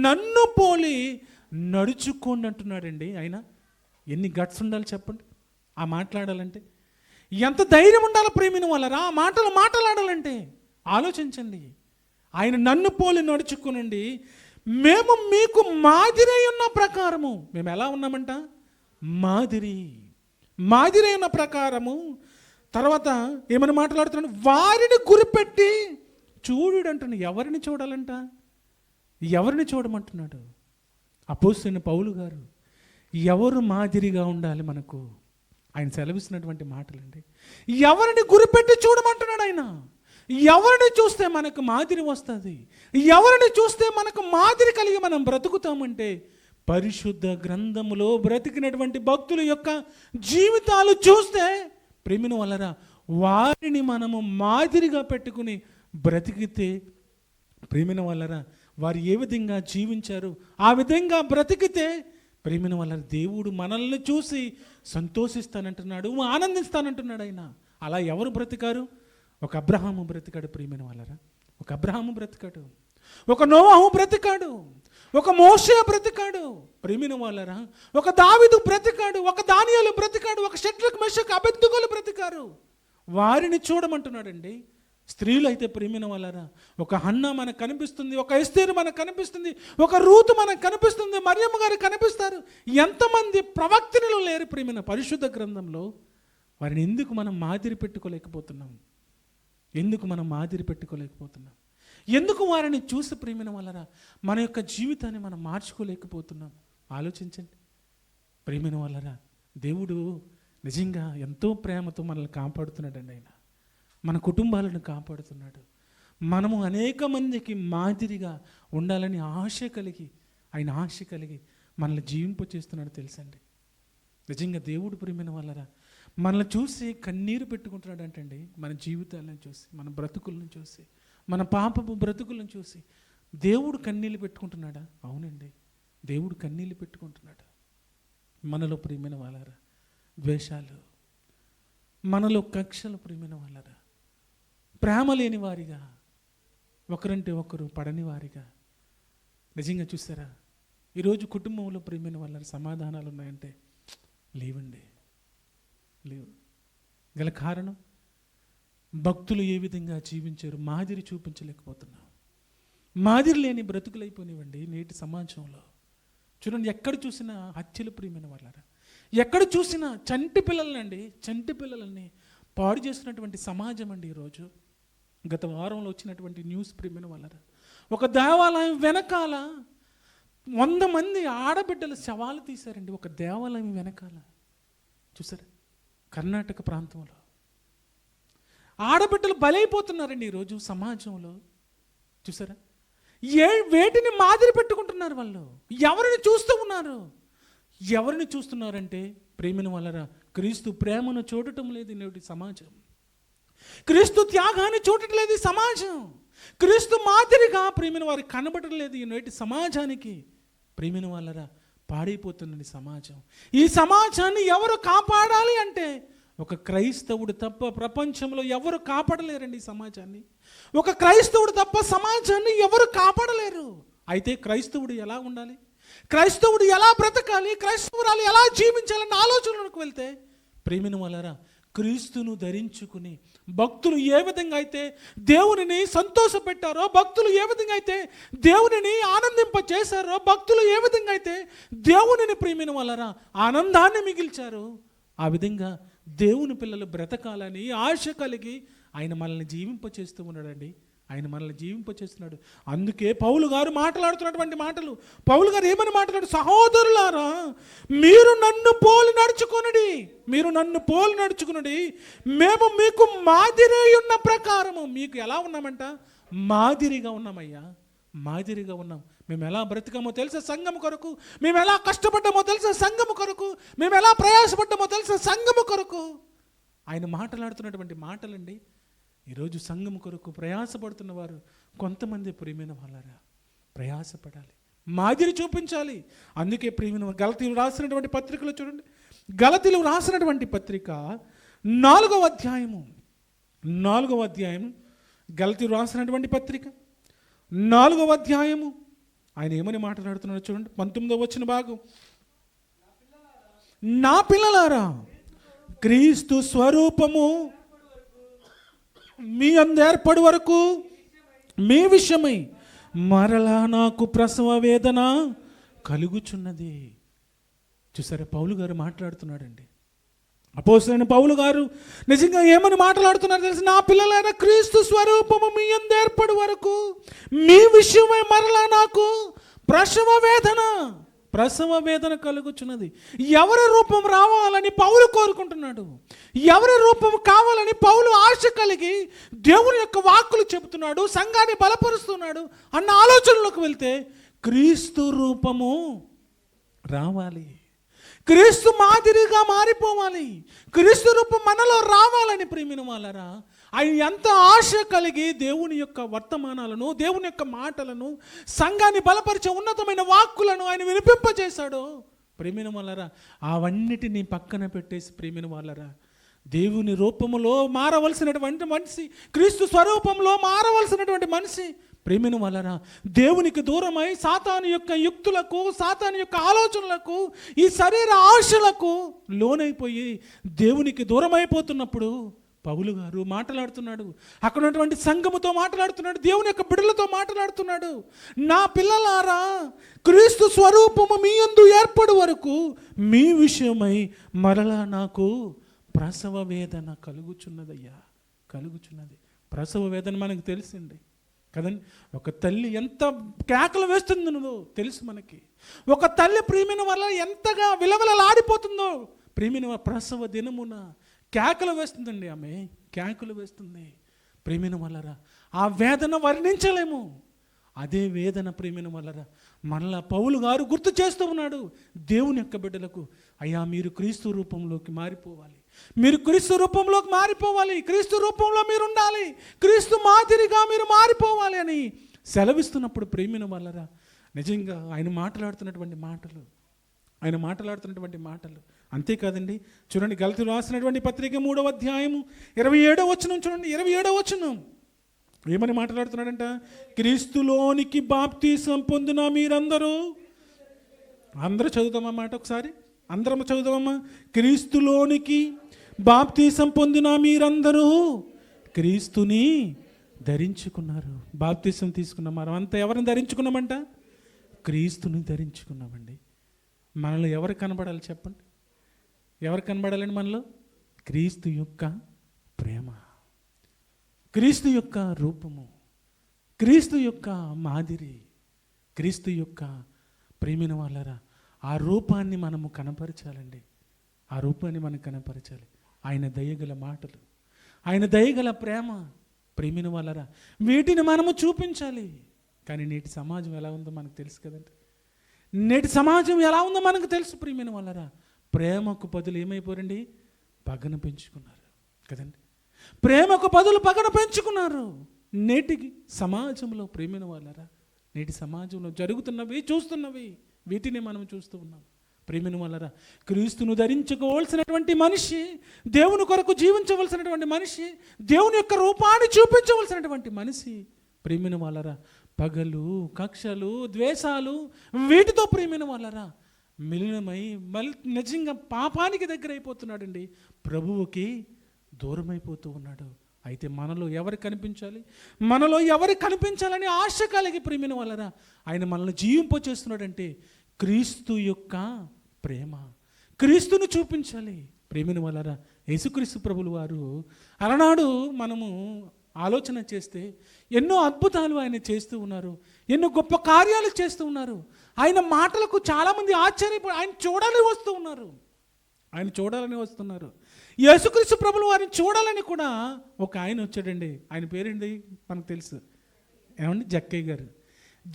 నన్ను పోలి నడుచుకోండి అంటున్నాడండి. ఆయన ఎన్ని గట్స్ ఉండాలి చెప్పండి ఆ మాట్లాడాలంటే, ఎంత ధైర్యం ఉండాలి ప్రేమిన వల్లరా ఆ మాటలు మాట్లాడాలంటే. ఆలోచించండి, ఆయన నన్ను పోలి నడుచుకునండి, మేము మీకు మాదిరి ఉన్న ప్రకారము. మేము ఎలా ఉన్నామంట? మాదిరి ఉన్న ప్రకారము. తర్వాత ఏమని మాట్లాడుతున్నాడు? వారిని గురిపెట్టి చూడు అంటున్నాడు. ఎవరిని చూడాలంట? ఎవరిని చూడమంటున్నాడు? అపోస్తలుడైన పౌలు గారు ఎవరు మాదిరిగా ఉండాలి మనకు ఆయన సెలవిస్తున్నటువంటి మాటలండి. ఎవరిని గురిపెట్టి చూడమంటున్నాడు ఆయన. ఎవరిని చూస్తే మనకు మాదిరి వస్తుంది, ఎవరిని చూస్తే మనకు మాదిరి కలిగి మనం బ్రతుకుతామంటే, పరిశుద్ధ గ్రంథములో బ్రతికినటువంటి భక్తుల యొక్క జీవితాలు చూస్తే ప్రేమిన వల్లరా వారిని మనము మాదిరిగా పెట్టుకుని బ్రతికితే, ప్రేమిన వల్లరా వారు ఏ విధంగా జీవించారు ఆ విధంగా బ్రతికితే ప్రేమిన వల్ల దేవుడు మనల్ని చూసి సంతోషిస్తానంటున్నాడు, ఆనందిస్తానంటున్నాడు ఆయన. అలా ఎవరు బ్రతికారు? ఒక అబ్రహాము బ్రతికాడు ప్రేమిన వల్లరా. ఒక అబ్రహాము బ్రతికాడు, ఒక నోవాహు బ్రతికాడు, ఒక మోషే బ్రతికాడు ప్రేమిన వల్లరా. ఒక దావీదు బ్రతికాడు, ఒక దానియేలు బ్రతికాడు, ఒక షడ్రక్ మెషక్ అబేద్నెగోలు బ్రతికారు. వారిని చూడమంటున్నాడండి. స్త్రీలు అయితే ప్రేమిన వల్లరా ఒక హన్నా మనకు కనిపిస్తుంది, ఒక ఎస్తేరు మనకు కనిపిస్తుంది, ఒక రూతు మనకు కనిపిస్తుంది, మరియమ్మ గారు కనిపిస్తారు. ఎంతమంది ప్రవక్తలు లేరు ప్రేమిన పరిశుద్ధ గ్రంథంలో? వారిని ఎందుకు మనం మాదిరి పెట్టుకోలేకపోతున్నాం? ఎందుకు మనం మాదిరి పెట్టుకోలేకపోతున్నాం? ఎందుకు వారిని చూసి ప్రేమిన వల్లరా మన యొక్క జీవితాన్ని మనం మార్చుకోలేకపోతున్నాం? ఆలోచించండి ప్రేమిన వల్లరా. దేవుడు నిజంగా ఎంతో ప్రేమతో మనల్ని కాపాడుతున్నాడండి. ఆయన మన కుటుంబాలను కాపాడుతున్నాడు. మనము అనేక మందికి మాదిరిగా ఉండాలని ఆశ కలిగి మనల్ని జీవింపు చేస్తున్నాడు తెలుసండి. నిజంగా దేవుడు ప్రేమిన వల్లరా మనల్ని చూసి కన్నీరు పెట్టుకుంటున్నాడు అంటండి. మన జీవితాలను చూసి, మన బ్రతుకులను చూసి, మన పాపపు బ్రతుకులను చూసి దేవుడు కన్నీళ్ళు పెట్టుకుంటున్నాడా? అవునండి, దేవుడు కన్నీళ్ళు పెట్టుకుంటున్నాడు. మనలో ప్రేమిన వల్లరా ద్వేషాలు, మనలో కక్షలు ప్రేమిన వల్లరా, ప్రేమ లేని వారిగా, ఒకరంటే ఒకరు పడని వారిగా. నిజంగా చూసారా ఈరోజు కుటుంబంలో ప్రేమైన వాళ్ళ సమాధానాలు ఉన్నాయంటే లేవు. గల కారణం భక్తులు ఏ విధంగా జీవించారు మాదిరి చూపించలేకపోతున్నాం. మాదిరి లేని బ్రతుకులైపోయినవండి నేటి సమాజంలో. చూడండి, ఎక్కడ చూసినా హత్యలు ప్రియమైన వాళ్ళరా, ఎక్కడ చూసినా చంటి పిల్లలని పాడు చేస్తున్నటువంటి సమాజం అండి ఈరోజు. గత వారంలో వచ్చినటువంటి న్యూస్ ప్రియమైన వాళ్ళరా, ఒక దేవాలయం వెనకాల 100 మంది ఆడబిడ్డల శవాలు తీశారండి. ఒక దేవాలయం వెనకాల చూసారా, కర్ణాటక ప్రాంతంలో ఆడబిడ్డలు బలైపోతున్నారండి ఈరోజు సమాజంలో. చూసారా, వేటిని మాదిరి పెట్టుకుంటున్నారు వాళ్ళు? ఎవరిని చూస్తూ ఉన్నారు? ఎవరిని చూస్తున్నారంటే ప్రేమిన వల్లరా క్రీస్తు ప్రేమను చూడటం లేదు నేటి సమాజం. క్రీస్తు త్యాగాన్ని చూడటం లేదు ఈ సమాజం. క్రీస్తు మాదిరిగా ప్రియమైన వారికి కనబడటం లేదు ఈ నేటి సమాజానికి. ప్రియమైన వాళ్ళరా, పాడైపోతున్నది సమాజం. ఈ సమాజాన్ని ఎవరు కాపాడాలి అంటే ఒక క్రైస్తవుడు తప్ప ప్రపంచంలో ఎవరు కాపాడలేరండి ఈ సమాజాన్ని. ఒక క్రైస్తవుడు తప్ప సమాజాన్ని ఎవరు కాపాడలేరు. అయితే క్రైస్తవుడు ఎలా ఉండాలి, క్రైస్తవుడు ఎలా బ్రతకాలి, క్రైస్తవురాలు ఎలా జీవించాలన్న ఆలోచనలకు వెళ్తే ప్రియమైన వాళ్ళరా, క్రీస్తును ధరించుకుని భక్తులు ఏ విధంగా అయితే దేవునిని సంతోషపెట్టారో, భక్తులు ఏ విధంగా అయితే దేవునిని ఆనందింపచేశారో, భక్తులు ఏ విధంగా అయితే దేవునిని ప్రియమైన వాళ్ళరా ఆనందాన్ని మిగిల్చారో, ఆ విధంగా దేవుని పిల్లలు బ్రతకాలని ఆశ కలిగి ఆయన మనల్ని జీవింపచేస్తూ ఉన్నాడండి. ఆయన మనల్ని జీవింపచేస్తున్నాడు. అందుకే పౌలు గారు మాట్లాడుతున్నటువంటి మాటలు, పౌలు గారు ఏమని మాట్లాడు, సహోదరులారా మీరు నన్ను పోలి నడుచుకునుడి, మీరు నన్ను పోలి నడుచుకునుడి, మేము మీకు మాదిరి ఉన్న ప్రకారము. మీకు ఎలా ఉన్నామంట? మాదిరిగా ఉన్నామయ్యా, మాదిరిగా ఉన్నాం. మేము ఎలా బ్రతికామో తెలుసా సంఘము కొరకు, మేము ఎలా కష్టపడ్డామో తెలుసా సంఘము కొరకు, మేము ఎలా ప్రయాసపడ్డామో తెలుసా సంఘము కొరకు. ఆయన మాట్లాడుతున్నటువంటి మాటలండి. ఈరోజు సంఘం కొరకు ప్రయాసపడుతున్న వారు కొంతమంది ప్రియమైన వాళ్ళరా ప్రయాసపడాలి, మాదిరి చూపించాలి. అందుకే ప్రియమైన గలతీలు రాసినటువంటి పత్రికలో చూడండి, గలతీలు రాసినటువంటి పత్రిక 4వ అధ్యాయము గలతీలు రాసినటువంటి పత్రిక 4వ అధ్యాయము ఆయన ఏమని మాట్లాడుతున్నాడు చూడండి. 19వ వచన భాగం, నా పిల్లలారా క్రీస్తు స్వరూపము మీ అందు ఏర్పడు వరకు మీ విషయమై మరలా నాకు ప్రసవ వేదన కలుగుచున్నది. చూసారా, పౌలు గారు మాట్లాడుతున్నాడండి. అపోస్తలుడైన పౌలు గారు నిజంగా ఏమని మాట్లాడుతున్నారు తెలుసు, నా పిల్లలైన క్రీస్తు స్వరూపము మీ అందు ఏర్పడు వరకు మీ విషయమై మరలా నాకు ప్రసవ వేదన కలుగుచున్నది. ఎవరి రూపం రావాలని పౌలు కోరుకుంటున్నాడు, ఎవరి రూపం కావాలని పౌలు ఆశ కలిగి దేవుని యొక్క వాక్కులు చెబుతున్నాడు, సంఘాన్ని బలపరుస్తున్నాడు అన్న ఆలోచనలోకి వెళ్తే క్రీస్తు రూపము రావాలి, క్రీస్తు మాదిరిగా మారిపోవాలి, క్రీస్తు రూపం మనలో రావాలని ప్రియమైన వాళ్ళరా ఆయన ఎంత ఆశ కలిగి దేవుని యొక్క వర్తమానాలను, దేవుని యొక్క మాటలను, సంఘాన్ని బలపరిచే ఉన్నతమైన వాక్కులను ఆయన వినిపింపజేశాడో ప్రియమైన వాళ్ళరా, అవన్నిటినీ పక్కన పెట్టేసి ప్రియమైన వాళ్ళరా దేవుని రూపములో మారవలసినటువంటి మనిషి, క్రీస్తు స్వరూపంలో మారవలసినటువంటి మనిషి ప్రియమైన వాళ్ళరా దేవునికి దూరమై సాతాను యొక్క యుక్తులకు, సాతాను యొక్క ఆలోచనలకు, ఈ శరీర ఆశలకు లోనైపోయి దేవునికి దూరమైపోతున్నప్పుడు పౌలు గారు మాట్లాడుతున్నాడు, అక్కడ ఉన్నటువంటి సంఘముతో మాట్లాడుతున్నాడు, దేవుని యొక్క బిడ్డలతో మాట్లాడుతున్నాడు. నా పిల్లలారా క్రీస్తు స్వరూపము మీ యందు ఏర్పడు వరకు మీ విషయమై మరలా నాకు ప్రసవ వేదన కలుగుచున్నదయ్యా, కలుగుచున్నది. ప్రసవ వేదన మనకు తెలిసింది కదండి. ఒక తల్లి ఎంత కేకలు వేస్తుందో తెలుసు మనకి. ఒక తల్లి ప్రియమైన వల్ల ఎంతగా విలవిలలాడిపోతుందో ప్రియమైన ప్రసవ దినమున కేకలు వేస్తుందండి. ఆమె కేకలు వేస్తుంది ప్రియమైన వల్లరా. ఆ వేదన వర్ణించలేము. అదే వేదన ప్రియమైన వల్లరా మళ్ళా పౌలు గారు గుర్తు చేస్తూ ఉన్నాడు దేవుని యొక్క బిడ్డలకు, అయ్యా మీరు క్రీస్తు రూపంలోకి మారిపోవాలి, మీరు క్రీస్తు రూపంలోకి మారిపోవాలి, క్రీస్తు రూపంలో మీరు ఉండాలి, క్రీస్తు మాదిరిగా మీరు మారిపోవాలి అని సెలవిస్తున్నప్పుడు ప్రియమైన వల్లరా నిజంగా ఆయన మాట్లాడుతున్నటువంటి మాటలు అంతేకాదండి. చూడండి, గలతీలు రాసినటువంటి పత్రిక 3వ అధ్యాయము 27వ వచనం చూడండి. 27వ వచనం ఏమని మాట్లాడుతున్నాడంట, క్రీస్తులోనికి బాప్తీసం పొందిన మీరందరూ, అందరూ చదువుతామా మాట ఒకసారి, అందరం చదువుదామమ్మా. క్రీస్తులోనికి బాప్తీసం పొందిన మీరందరూ క్రీస్తుని ధరించుకున్నారు. బాప్తీసం తీసుకున్నాం మనం అంతా ఎవరిని ధరించుకున్నామంట? క్రీస్తుని ధరించుకున్నామండి. మనలో ఎవరు కనబడాలి చెప్పండి? ఎవరు కనబడాలండి మనలో? క్రీస్తు యొక్క ప్రేమ, క్రీస్తు యొక్క రూపము, క్రీస్తు యొక్క మాదిరి, క్రీస్తు యొక్క ప్రేమిన వాళ్ళరా ఆ రూపాన్ని మనము కనపరచాలండి. ఆ రూపాన్ని మనం కనపరచాలి. ఆయన దయగల మాటలు, ఆయన దయగల ప్రేమ ప్రేమిన వాళ్ళరా వీటిని మనము చూపించాలి. కానీ నేటి సమాజం ఎలా ఉందో మనకు తెలుసు కదండి. నేటి సమాజం ఎలా ఉందో మనకు తెలుసు ప్రియమైన వాళ్ళరా. ప్రేమకు బదులు ఏమైపోరండి? పగను పెంచుకున్నారు కదండి. ప్రేమకు బదులు పగను పెంచుకున్నారు. నేటికి సమాజంలో ప్రేమైన వాళ్ళరా, నేటి సమాజంలో జరుగుతున్నవి చూస్తున్నవి వీటిని మనం చూస్తూ ఉన్నాం. ప్రేమైన వాళ్ళరా, క్రీస్తును ధరించుకోవాల్సినటువంటి మనిషి, దేవుని కొరకు జీవించవలసినటువంటి మనిషి, దేవుని యొక్క రూపాన్ని చూపించవలసినటువంటి మనిషి, ప్రేమైన వాళ్ళరా, పగలు, కక్షలు, ద్వేషాలు వీటితో ప్రేమైన వాళ్ళరా మిలినమై నిజంగా పాపానికి దగ్గర అయిపోతున్నాడండి. ప్రభువుకి దూరం అయిపోతూ ఉన్నాడు. అయితే మనలో ఎవరు కనిపించాలి, మనలో ఎవరు కనిపించాలని ఆశ కలిగి ప్రేమిన వాళ్ళరా ఆయన మనల్ని జీవింపచేస్తున్నాడంటే క్రీస్తు యొక్క ప్రేమ, క్రీస్తును చూపించాలి. ప్రేమిన వాళ్ళరా, యేసుక్రీస్తు ప్రభులు వారు అలనాడు మనము ఆలోచన చేస్తే ఎన్నో అద్భుతాలు ఆయన చేస్తూ ఉన్నారు, ఎన్నో గొప్ప కార్యాలు చేస్తూ ఉన్నారు. ఆయన మాటలకు చాలామంది ఆశ్చర్యపడి ఆయన చూడాలని వస్తున్నారు. యేసుక్రీస్తు ప్రభులు వారిని చూడాలని కూడా ఒక ఆయన వచ్చాడండి. ఆయన పేరేంటి మనకు తెలుసు, ఏమండి?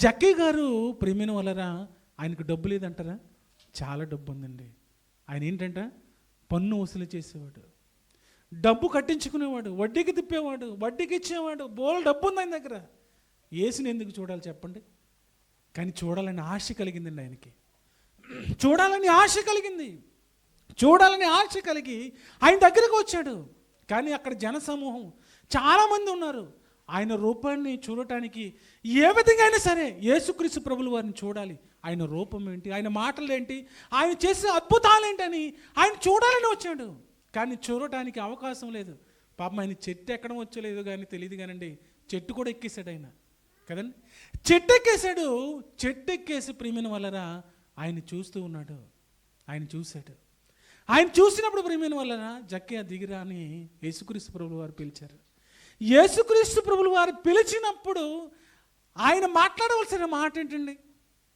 జక్కయ్య గారు ప్రేమిన వాళ్ళరా ఆయనకు డబ్బు లేదంటారా? చాలా డబ్బు ఉందండి. ఆయన ఏంటంట, పన్ను వసూలు చేసేవాడు, డబ్బు కట్టించుకునేవాడు, వడ్డీకి తిప్పేవాడు, వడ్డీకి ఇచ్చేవాడు, బోల్ డబ్బు ఉంది ఆయన దగ్గర. యేసుని ఎందుకు చూడాలి చెప్పండి? కానీ చూడాలని ఆశ కలిగిందండి ఆయనకి. చూడాలని ఆశ కలిగి ఆయన దగ్గరకు వచ్చాడు. కానీ అక్కడ జనసమూహం చాలామంది ఉన్నారు. ఆయన రూపాన్ని చూడటానికి ఏ విధంగా అయినా సరే యేసుక్రీస్తు ప్రభులు వారిని చూడాలి. ఆయన రూపం ఏంటి, ఆయన మాటలు ఏంటి, ఆయన చేసే అద్భుతాలు ఏంటని ఆయన చూడాలని వచ్చాడు. కానీ చూడటానికి అవకాశం లేదు. పాపం ఆయన చెట్టు ఎక్కడం వచ్చలేదు కానీ తెలియదు కానండి, చెట్టు కూడా ఎక్కేశాడు ఆయన కదండి. చెట్టు ఎక్కేసి ప్రియమైన వాళ్ళరా ఆయన చూస్తూ ఉన్నాడు. ఆయన చూశాడు. ఆయన చూసినప్పుడు ప్రియమైన వాళ్ళరా జక్కయ్య దిగిరా అని యేసుక్రీస్తు ప్రభులు వారు పిలిచారు. యేసుక్రీస్తు ప్రభులు వారు పిలిచినప్పుడు ఆయన మాట్లాడవలసిన మాట ఏంటండి?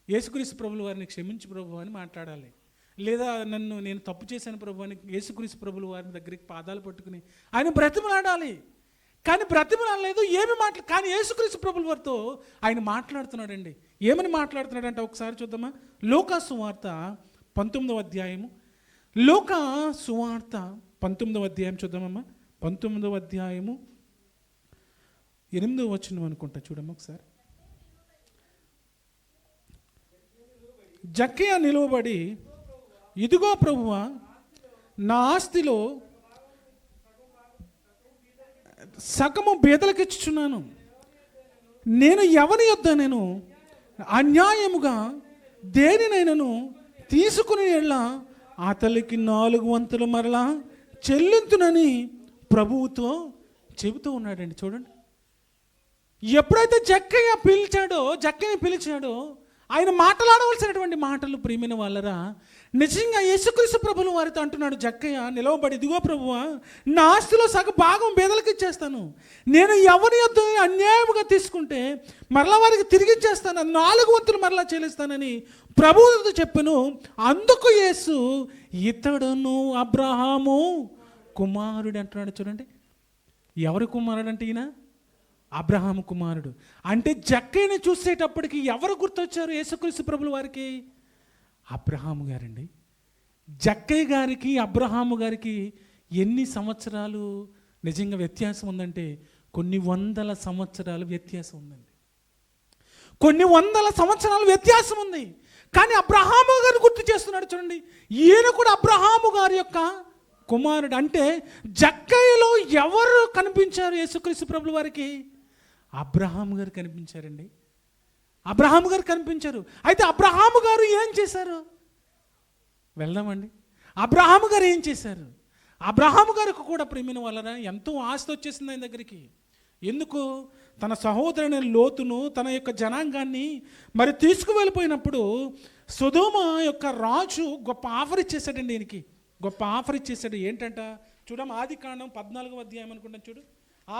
యేసుక్రీస్తు ప్రభులు వారిని క్షమించు ప్రభు అని మాట్లాడాలి. లేదా నేను తప్పు చేశాను ప్రభు అని యేసుక్రీస్తు ప్రభులు వారిని దగ్గరికి పాదాలు పట్టుకుని ఆయన బ్రతిమలాడాలి. కానీ బ్రతిమలాడలేదు, కానీ యేసుక్రీస్తు ప్రభుల వారితో ఆయన మాట్లాడుతున్నాడండి. ఏమని మాట్లాడుతున్నాడంటే ఒకసారి చూద్దామా? లూకా సువార్త 19వ అధ్యాయము, లూకా సువార్త 19వ అధ్యాయం చూద్దామమ్మా. 19వ అధ్యాయము 8వ వచనం అనుకుంటా, చూడమ్మా ఒకసారి. జక్కయ్య నిలువబడి, ఇదిగో ప్రభువా, నా ఆస్తిలో సగము బీదలకిచ్చుచున్నాను. నేను ఎవరి యొద్ద నేను అన్యాయముగా దేనినైనాను తీసుకుని ఎళ్ళ అతనికి 4 వంతులు మరలా చెల్లింతునని ప్రభువుతో చెబుతూ ఉన్నాడండి. చూడండి, ఎప్పుడైతే జక్కయ్యని పిలిచాడో ఆయన మాట్లాడవలసినటువంటి మాటలు ప్రియమైన వాళ్ళరా నిజంగా యేసుక్రీస్తు ప్రభులు వారితో అంటున్నాడు. జక్కయ్య నిలవబడి, ఇదిగో ప్రభువా, నా ఆస్తిలో సగం భాగం బేదలకు ఇచ్చేస్తాను. నేను ఎవరి యొద్ద అన్యాయముగా తీసుకుంటే మరలా వారికి తిరిగి ఇచ్చేస్తాను, 4 వంతులు మరలా చెల్లిస్తానని ప్రభువుతో చెప్పాను. అందుకు యేసు, ఇతడును అబ్రహాము కుమారుడు అంటున్నాడు. చూడండి, ఎవరి కుమారుడు అంటే ఈయన? అబ్రహాము కుమారుడు. అంటే జక్కయ్యని చూసేటప్పటికి ఎవరు గుర్తొచ్చారు యేసుక్రీస్తు ప్రభుల వారికి? అబ్రహాము గారండి. జక్కయ్య గారికి అబ్రహాము గారికి ఎన్ని సంవత్సరాలు నిజంగా వ్యత్యాసం ఉందంటే కొన్ని వందల సంవత్సరాలు వ్యత్యాసం ఉందండి. కొన్ని వందల సంవత్సరాలు వ్యత్యాసం ఉంది. కానీ అబ్రహాము గారు గుర్తు చేస్తున్నాడు. చూడండి, ఈయన కూడా అబ్రహాము గారి యొక్క కుమారుడు. అంటే జక్కయ్యలో ఎవరు కనిపించారు యేసుక్రీస్తు ప్రభుల వారికి? అబ్రహాము గారు కనిపించారండి. అబ్రహాము గారు కనిపించారు. అయితే అబ్రహాము గారు ఏం చేశారు? వెళ్దామండి. అబ్రహాము గారు ఏం చేశారు? అబ్రహాము గారికి కూడా ప్రేమిన వలన ఎంతో ఆస్తి వచ్చేసింది ఆయన దగ్గరికి. ఎందుకు? తన సహోదరుని లోతును, తన యొక్క జనాంగాన్ని మరి తీసుకువెళ్ళిపోయినప్పుడు సొదొమ యొక్క రాజు గొప్ప ఆఫర్ ఇచ్చేసాడండి. ఈయనకి గొప్ప ఆఫర్ ఇచ్చేసాడు. ఏంటంట? చూడమ్మ, ఆదికాండం 14వ అధ్యాయం అనుకుంటాను. చూడు,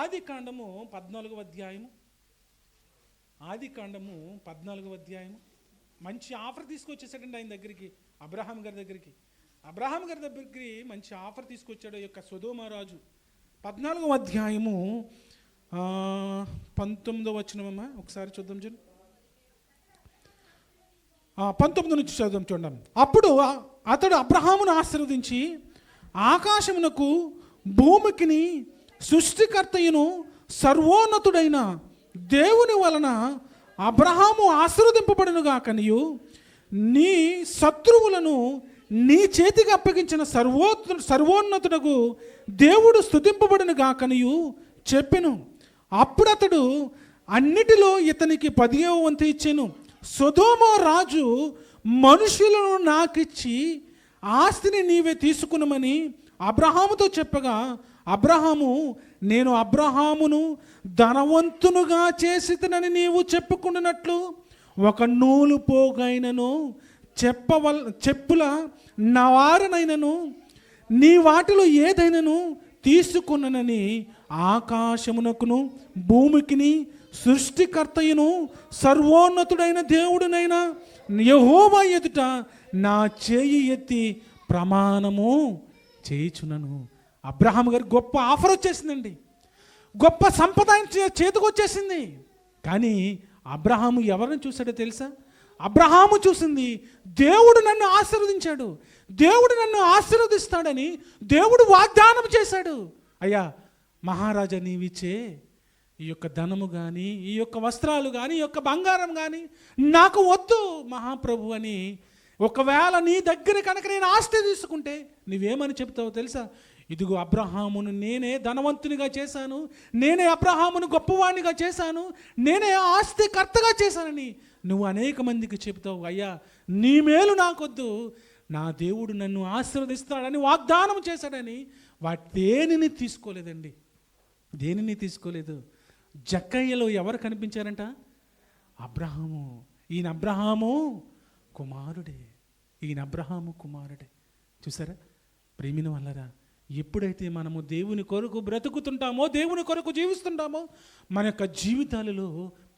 ఆదికాండము 14వ అధ్యాయము, ఆదికాండము 14వ అధ్యాయము. మంచి ఆఫర్ తీసుకొచ్చేసాడండి ఆయన దగ్గరికి, అబ్రహాం గారి దగ్గరికి. అబ్రహాం గారి దగ్గరికి మంచి ఆఫర్ తీసుకొచ్చాడు ఈ యొక్క సొదొమ రాజు. 14వ అధ్యాయము 19వ వచనమమ్మా ఒకసారి చూద్దాం. చూడండి, 19 నుంచి చదువుదాం. చూడండి, అప్పుడు అతడు అబ్రహామును ఆశీర్వదించి ఆకాశమునకు భూమికిని సృష్టికర్తయును సర్వోన్నతుడైన దేవుని వలన అబ్రహాము ఆశీర్వదింపబడును గాకనియు నీ శత్రువులను నీ చేతికి అప్పగించిన సర్వోన్నతుడగు దేవుడు స్తుతింపబడును గాకనియు చెప్పెను. అప్పుడు అతడు అన్నిటిలో ఇతనికి 10వ వంతు ఇచ్చెను. సొదొమ రాజు మనుషులను నాకిచ్చి ఆస్తిని నీవే తీసుకునమని అబ్రహాముతో చెప్పగా, అబ్రహాము నేను అబ్రహామును ధనవంతునుగా చేసితనని నీవు చెప్పుకున్నట్లు ఒక నూలు పోగైనను చెప్పుల నవారనైనను నీ వాటిలో ఏదైనాను తీసుకున్ననని ఆకాశమునకును భూమికిని సృష్టికర్తయును సర్వోన్నతుడైన దేవుడునైనా యెహోవా ఎదుట నా చేయి ఎత్తి ప్రమాణము చేయుచునను. అబ్రహాం గారు గొప్ప ఆఫర్ వచ్చేసిందండి, గొప్ప సంపద చేతికి వచ్చేసింది. కానీ అబ్రహాము ఎవరిని చూశాడో తెలుసా? అబ్రహాము చూసింది దేవుడు నన్ను ఆశీర్వదించాడు, దేవుడు నన్ను ఆశీర్వదిస్తాడని దేవుడు వాగ్దానం చేశాడు. అయ్యా మహారాజా, నీవిచ్చే ఈ యొక్క ధనము కానీ, ఈ యొక్క వస్త్రాలు కానీ, ఈ యొక్క బంగారం కానీ నాకు వద్దు మహాప్రభు అని. ఒకవేళ నీ దగ్గర కనుక నేను ఆస్తి తీసుకుంటే నువ్వేమని చెప్తావో తెలుసా? ఇదిగో అబ్రహామును నేనే ధనవంతునిగా చేశాను, నేనే అబ్రహామును గొప్పవాణిగా చేశాను, నేనే ఆస్తి కర్తగా చేశానని నువ్వు అనేక మందికి చెప్తావు. అయ్యా నీ మేలు నాకొద్దు, నా దేవుడు నన్ను ఆశీర్వదిస్తాడని వాగ్దానం చేశాడని వాటి దేనిని తీసుకోలేదండి, దేనిని తీసుకోలేదు. జక్కయ్యలో ఎవరు కనిపించారంట? అబ్రహాము. ఈయన అబ్రహాము కుమారుడే, ఈయన అబ్రహాము కుమారుడే. చూసారా ప్రేమిన వల్లరా, ఎప్పుడైతే మనము దేవుని కొరకు బ్రతుకుతుంటామో, దేవుని కొరకు జీవిస్తుంటామో, మన యొక్క జీవితాలలో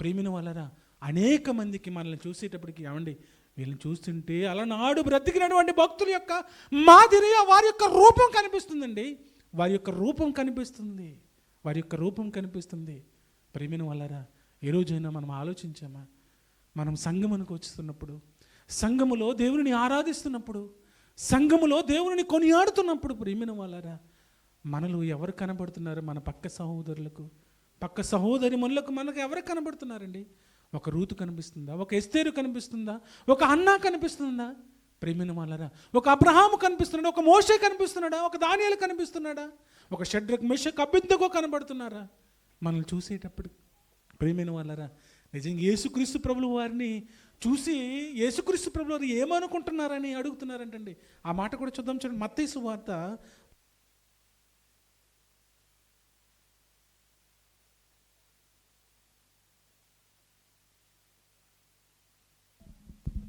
ప్రేమిన వల్లరా అనేక మందికి మనల్ని చూసేటప్పటికి ఏమండి వీళ్ళని చూస్తుంటే అలనాడు బ్రతికినటువంటి భక్తుల యొక్క మాదిరిగా వారి యొక్క రూపం కనిపిస్తుందండి, వారి యొక్క రూపం కనిపిస్తుంది, వారి యొక్క రూపం కనిపిస్తుంది. ప్రేమిన వల్లరా ఏ రోజైనా మనం ఆలోచించామా? మనం సంఘమునకు వస్తున్నప్పుడు, సంఘములో దేవుని ఆరాధిస్తున్నప్పుడు, సంఘములో దేవుని కొనియాడుతున్నప్పుడు ప్రేమిన వాళ్ళరా మనలో ఎవరు కనబడుతున్నారు? మన పక్క సహోదరులకు, పక్క సహోదరి మనులకు మనకు ఎవరు కనబడుతున్నారండి? ఒక రూతు కనిపిస్తుందా? ఒక ఎస్తేరు కనిపిస్తుందా? ఒక అన్నా కనిపిస్తుందా? ప్రేమిన వాళ్ళరా ఒక అబ్రహాము కనిపిస్తున్నాడా? ఒక మోషే కనిపిస్తున్నాడా? ఒక దానియేలు కనిపిస్తున్నాడా? ఒక షడ్రక్ మెషక్ అబేద్నెగో కనబడుతున్నారా? మనల్ని చూసేటప్పుడు ప్రేమిన వాళ్ళరా నిజంగా యేసుక్రీస్తు ప్రభుల వారిని చూసి యేసుక్రీస్తు ప్రభుల వారు ఏమనుకుంటున్నారని అడుగుతున్నారంటండి. ఆ మాట కూడా చూద్దాం. చూడండి, మత్తయి సువార్త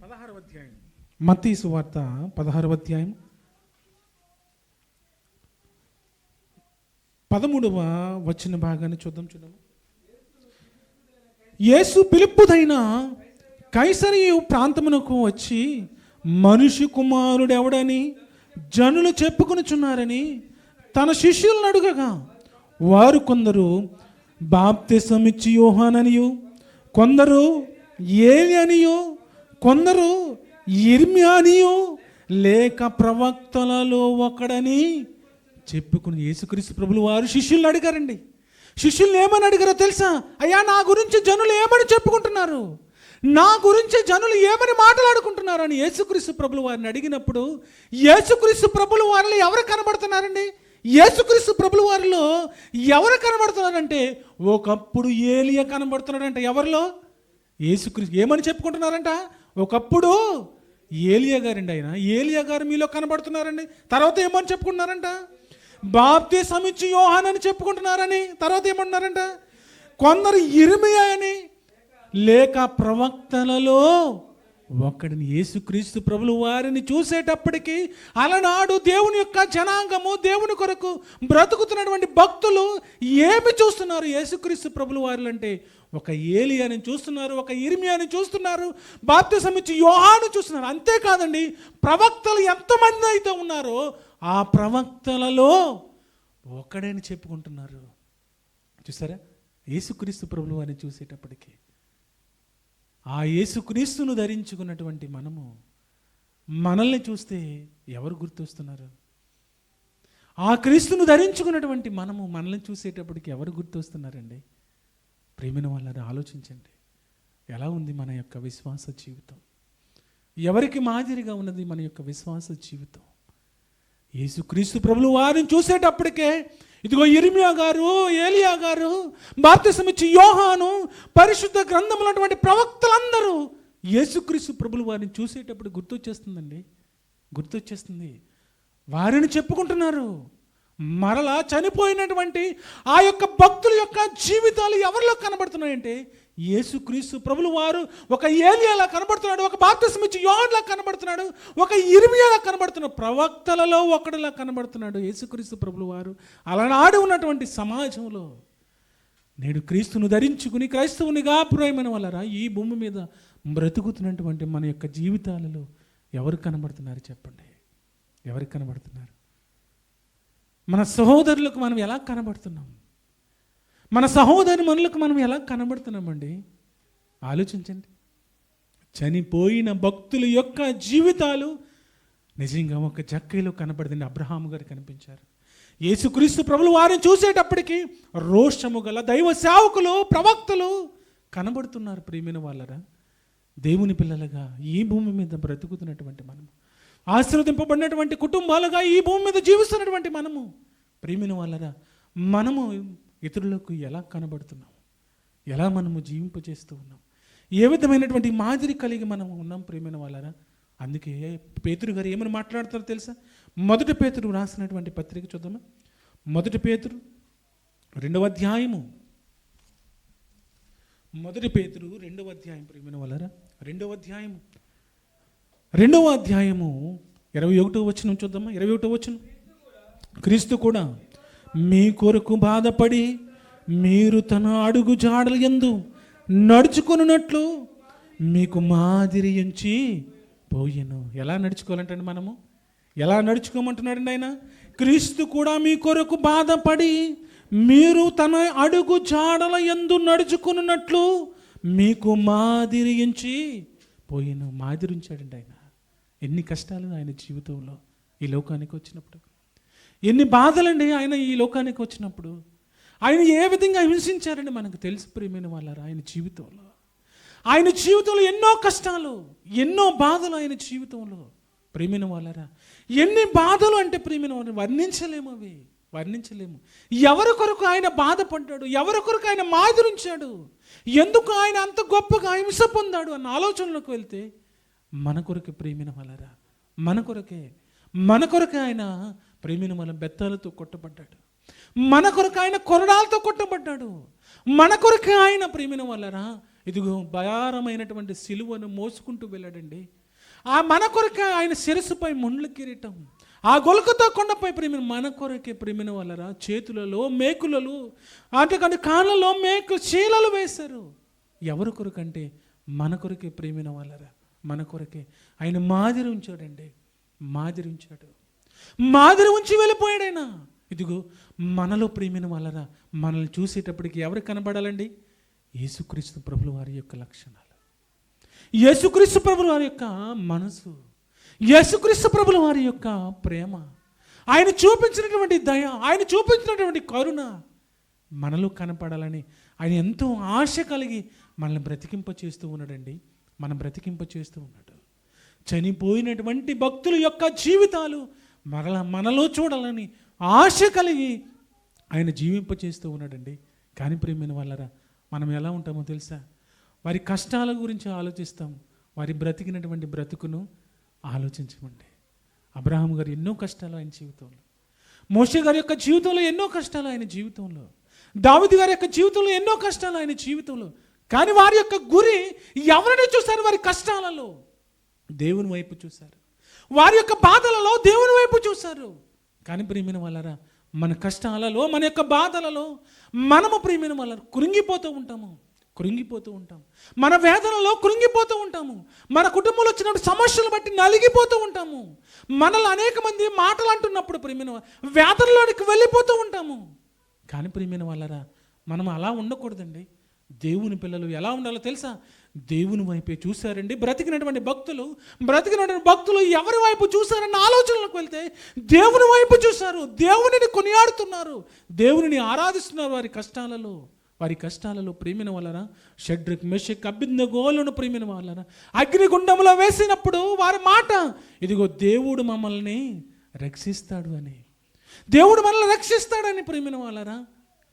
16వ అధ్యాయం. మత్తయి సువార్త 16వ అధ్యాయం 13వ వచన భాగాన్ని చూద్దాం. యేసు పిలుపుదైన కైసరియు ప్రాంతమునకు వచ్చి మనిషి కుమారుడు ఎవడని జనులు చెప్పుకొనుచున్నారని తన శిష్యులను అడుగగా, వారు కొందరు బాప్తిసమిచ్చి యోహాననియు, కొందరు ఏలి అనియు, కొందరు యిర్మియా అనియు, లేక ప్రవక్తలలో ఒకడని చెప్పుకుని యేసుక్రీస్తు ప్రభులు వారు శిష్యులను అడిగారండి. శిష్యుల్ని ఏమని అడిగారో తెలుసా? అయ్యా నా గురించి జనులు ఏమని చెప్పుకుంటున్నారు, నా గురించి జనులు ఏమని మాట్లాడుకుంటున్నారు అని యేసుక్రీస్తు ప్రభులు వారిని అడిగినప్పుడు, యేసుక్రీస్తు ప్రభుల వారిలో ఎవరు కనబడుతున్నారండి? యేసుక్రీస్తు ప్రభుల వారిలో ఎవరు కనబడుతున్నారంటే ఒకప్పుడు ఏలియా కనబడుతున్నాడంట. ఎవరిలో? యేసుక్రీస్తు. ఏమని చెప్పుకుంటున్నారంట? ఒకప్పుడు ఏలియా గారండి. ఆయన ఏలియా గారు మీలో కనబడుతున్నారండి. తర్వాత ఏమని చెప్పుకుంటున్నారంట? బాప్తిసమిచ్చి యోహానని చెప్పుకుంటున్నారని. తర్వాత ఏమంటున్నారంట? కొందరు యిర్మియా అని, లేక ప్రవక్తలలో ఒకడిని. యేసుక్రీస్తు ప్రభులు వారిని చూసేటప్పటికీ అలనాడు దేవుని యొక్క జనాంగము, దేవుని కొరకు బ్రతుకుతున్నటువంటి భక్తులు ఏమి చూస్తున్నారు? యేసుక్రీస్తు ప్రభులు వారు అంటే ఒక ఏలియాని చూస్తున్నారు, ఒక యిర్మియాని చూస్తున్నారు, బాప్తిసమిచ్చి యోహాను చూస్తున్నారు. అంతేకాదండి, ప్రవక్తలు ఎంతమంది అయితే ఉన్నారో ఆ ప్రవక్తలలో ఒకడని చెప్పుకుంటున్నారు. చూసారా? యేసుక్రీస్తు ప్రభులు వారిని చూసేటప్పటికి ఆ యేసుక్రీస్తును ధరించుకున్నటువంటి మనము మనల్ని చూస్తే ఎవరు గుర్తొస్తున్నారు? ఆ క్రీస్తును ధరించుకున్నటువంటి మనల్ని చూసేటప్పటికి ఎవరు గుర్తొస్తున్నారండి? ప్రియమైన వాళ్ళని ఆలోచించండి. ఎలా ఉంది మన యొక్క విశ్వాస జీవితం? ఎవరికి మాదిరిగా ఉన్నది మన యొక్క విశ్వాస జీవితం? యేసుక్రీస్తు ప్రభువు వారిని చూసేటప్పటికే ఇదిగో ఇర్మియా గారు, ఏలియా గారు, బాప్తిసమిచ్చి యోహాను, పరిశుద్ధ గ్రంథంలో ఉన్నటువంటి ప్రవక్తలందరూ యేసుక్రీస్తు ప్రభువు వారిని చూసేటప్పుడు గుర్తొచ్చేస్తుందండి, గుర్తొచ్చేస్తుంది. వారిని చెప్పుకుంటున్నారు. మరలా చనిపోయినటువంటి ఆ యొక్క భక్తుల యొక్క జీవితాలు ఎవరిలో కనబడుతున్నాయంటే యేసుక్రీస్తు ప్రభువు వారు ఒక ఏలియాలా కనబడుతున్నాడు, ఒక బాప్తిసమిచ్చి యోహానులా కనబడుతున్నాడు, ఒక ఇర్మియాలా కనబడుతున్నాడు, ప్రవక్తలలో ఒకడిలా కనబడుతున్నాడు యేసుక్రీస్తు ప్రభువు వారు. అలనాడు ఉన్నటువంటి సమాజంలో నేడు క్రీస్తును ధరించుకుని క్రైస్తవునిగా ప్రియమైన వాళ్ళరా ఈ భూమి మీద బ్రతుకుతున్నటువంటి మన యొక్క జీవితాలలో ఎవరు కనబడుతున్నారు చెప్పండి? ఎవరికి కనబడుతున్నారు? మన సహోదరులకు మనం ఎలా కనబడుతున్నాం? మన సహోదరి మనులకు మనం ఎలా కనబడుతున్నామండి? ఆలోచించండి. చనిపోయిన భక్తుల యొక్క జీవితాలు నిజంగా ఒక జక్కైలో కనబడింది. అబ్రహాము గారు కనిపించారు. యేసుక్రీస్తు ప్రభువు వారిని చూసేటప్పటికి రోషము గల దైవ సేవకులు, ప్రవక్తలు కనబడుతున్నారు. ప్రియమైన వాళ్ళరా, దేవుని పిల్లలుగా ఈ భూమి మీద బ్రతుకుతున్నటువంటి మనము, ఆశీర్వదింపబడినటువంటి కుటుంబాలుగా ఈ భూమి మీద జీవిస్తున్నటువంటి మనము, ప్రియమైన వాళ్ళరా, మనము ఇతరులకు ఎలా కనబడుతున్నాం? ఎలా మనము జీవింపజేస్తూ ఉన్నాం? ఏ విధమైనటువంటి మాదిరి కలిగి మనము ఉన్నాం ప్రియమైన వాళ్ళరా? అందుకే పేతురు గారు ఏమని మాట్లాడతారో తెలుసా? మొదటి పేతురు రాసినటువంటి పత్రిక చూద్దామా? మొదటి పేతురు 2వ అధ్యాయము, మొదటి పేతురు 2వ అధ్యాయం ప్రియమైన వాళ్ళరా, 2వ అధ్యాయము 21వ వచనం చూద్దామా? 21వ వచనం. క్రీస్తు కూడా మీ కొరకు బాధపడి మీరు తన అడుగు జాడల యందు నడుచుకున్నట్లు మీకు మాదిరి ఎంచి పోయెను. ఎలా నడుచుకోవాలంటండి మనము? ఎలా నడుచుకోమంటున్నాడండి ఆయన? క్రీస్తు కూడా మీ కొరకు బాధపడి మీరు తన అడుగు జాడల యందు నడుచుకున్నట్లు మీకు మాదిరి ఎంచి పోయెను. మాదిరి ఉంచాడండి ఆయన. ఎన్ని కష్టాలు ఆయన జీవితంలో ఈ లోకానికి వచ్చినప్పుడు, ఎన్ని బాధలండి ఆయన ఈ లోకానికి వచ్చినప్పుడు. ఆయన ఏ విధంగా హింసించారండి మనకు తెలుసు ప్రియమైన వాళ్ళారా. ఆయన జీవితంలో ఎన్నో కష్టాలు, ఎన్నో బాధలు ఆయన జీవితంలో ప్రియమైన వాళ్ళారా. ఎన్ని బాధలు అంటే ప్రియమైన వాళ్ళు వర్ణించలేము, అవి వర్ణించలేము. ఎవరి కొరకు ఆయన బాధపడ్డాడు, ఎవరి కొరకు ఆయన మాదిరించాడు, ఎందుకు ఆయన అంత గొప్పగా హింస పొందాడు అన్న ఆలోచనలోకి వెళ్తే మన కొరకే ప్రియమైన వాళ్ళారా, మన కొరకే ఆయన ప్రియమైన వాళ్ళ బెత్తాలతో కొట్టబడ్డాడు, మన కొరకు ఆయన కొరడాలతో కొట్టబడ్డాడు, మన కొరకే ఆయన ప్రియమైన వాళ్ళారా ఇదిగో భారమైనటువంటి సిలువను మోసుకుంటూ వెళ్ళాడండి. ఆ మన కొరకే ఆయన శిరస్సుపై ముండ్ల కిరీటం, ఆ గొల్గొతా కొండపై ప్రియమైన మన కొరకే ప్రియమైన వాళ్ళరా చేతులలో మేకులలో, అంతేకాని కాళ్ళలో మేకు చీలలు వేశారు. ఎవరి కొరకంటే మన కొరకే ప్రియమైన వాళ్ళరా, మన కొరకే ఆయన మాదిరి ఉంచాడండి. మాదిరి ఉంచి వెళ్ళిపోయాడైనా. ఇదిగో మనలో ప్రియమైన వాళ్ళరా మనల్ని చూసేటప్పటికి ఎవరు కనబడాలండి? యేసుక్రీస్తు ప్రభుల వారి యొక్క లక్షణాలు, యేసుక్రీస్తు ప్రభుల వారి యొక్క మనసు, యేసుక్రీస్తు ప్రభుల వారి యొక్క ప్రేమ, ఆయన చూపించినటువంటి దయ, ఆయన చూపించినటువంటి కరుణ మనలో కనపడాలని ఆయన ఎంతో ఆశ కలిగి మనల్ని బ్రతికింపచేస్తూ ఉన్నాడండి. బ్రతికింపచేస్తూ ఉన్నాడు. చనిపోయినటువంటి భక్తుల యొక్క జీవితాలు మనలో చూడాలని ఆశ కలిగి ఆయన జీవింపచేస్తూ ఉన్నాడండి. కానీ ప్రియమైన వాళ్ళరా మనం ఎలా ఉంటామో తెలుసా? వారి కష్టాల గురించి ఆలోచిస్తాం, వారి బ్రతికినటువంటి బ్రతుకును ఆలోచించమండి. అబ్రహాం గారు ఎన్నో కష్టాలు ఆయన జీవితంలో, మోషే గారి యొక్క జీవితంలో ఎన్నో కష్టాలు ఆయన జీవితంలో, దావీదు గారి యొక్క జీవితంలో ఎన్నో కష్టాలు ఆయన జీవితంలో. కానీ వారి యొక్క గురి ఎవరిని చూశారు? వారి కష్టాలలో దేవుని వైపు చూశారు, వారి యొక్క బాధలలో దేవుని వైపు చూశారు. కానీ ప్రియమైన వాళ్ళరా మన కష్టాలలో, మన యొక్క బాధలలో మనము ప్రియమైన వాళ్ళ కృంగిపోతూ ఉంటాము, మన వేదనలో కృంగిపోతూ ఉంటాము, మన కుటుంబంలో వచ్చిన సమస్యలు బట్టి నలిగిపోతూ ఉంటాము, మనల్ని అనేక మంది మాటలు అంటున్నప్పుడు ప్రియమైన వేదనలోనికి వెళ్ళిపోతూ ఉంటాము. కానీ ప్రియమైన వాళ్ళరా మనం అలా ఉండకూడదండి. దేవుని పిల్లలు ఎలా ఉండాలో తెలుసా? దేవుని వైపే చూశారండి. బ్రతికినటువంటి భక్తులు ఎవరి వైపు చూశారన్న ఆలోచనలకు వెళ్తే దేవుని వైపు చూశారు. దేవునిని కొనియాడుతున్నారు, దేవునిని ఆరాధిస్తున్నారు. వారి కష్టాలలో ప్రేమిన వలన షడ్రక్ మెషక్ అబేద్నెగోలను ప్రేమిన వలన అగ్నిగుండంలో వేసినప్పుడు వారి మాట, ఇదిగో దేవుడు మమ్మల్ని రక్షిస్తాడు అని, దేవుడు మనల్ని రక్షిస్తాడని ప్రేమిన వాళ్ళరా.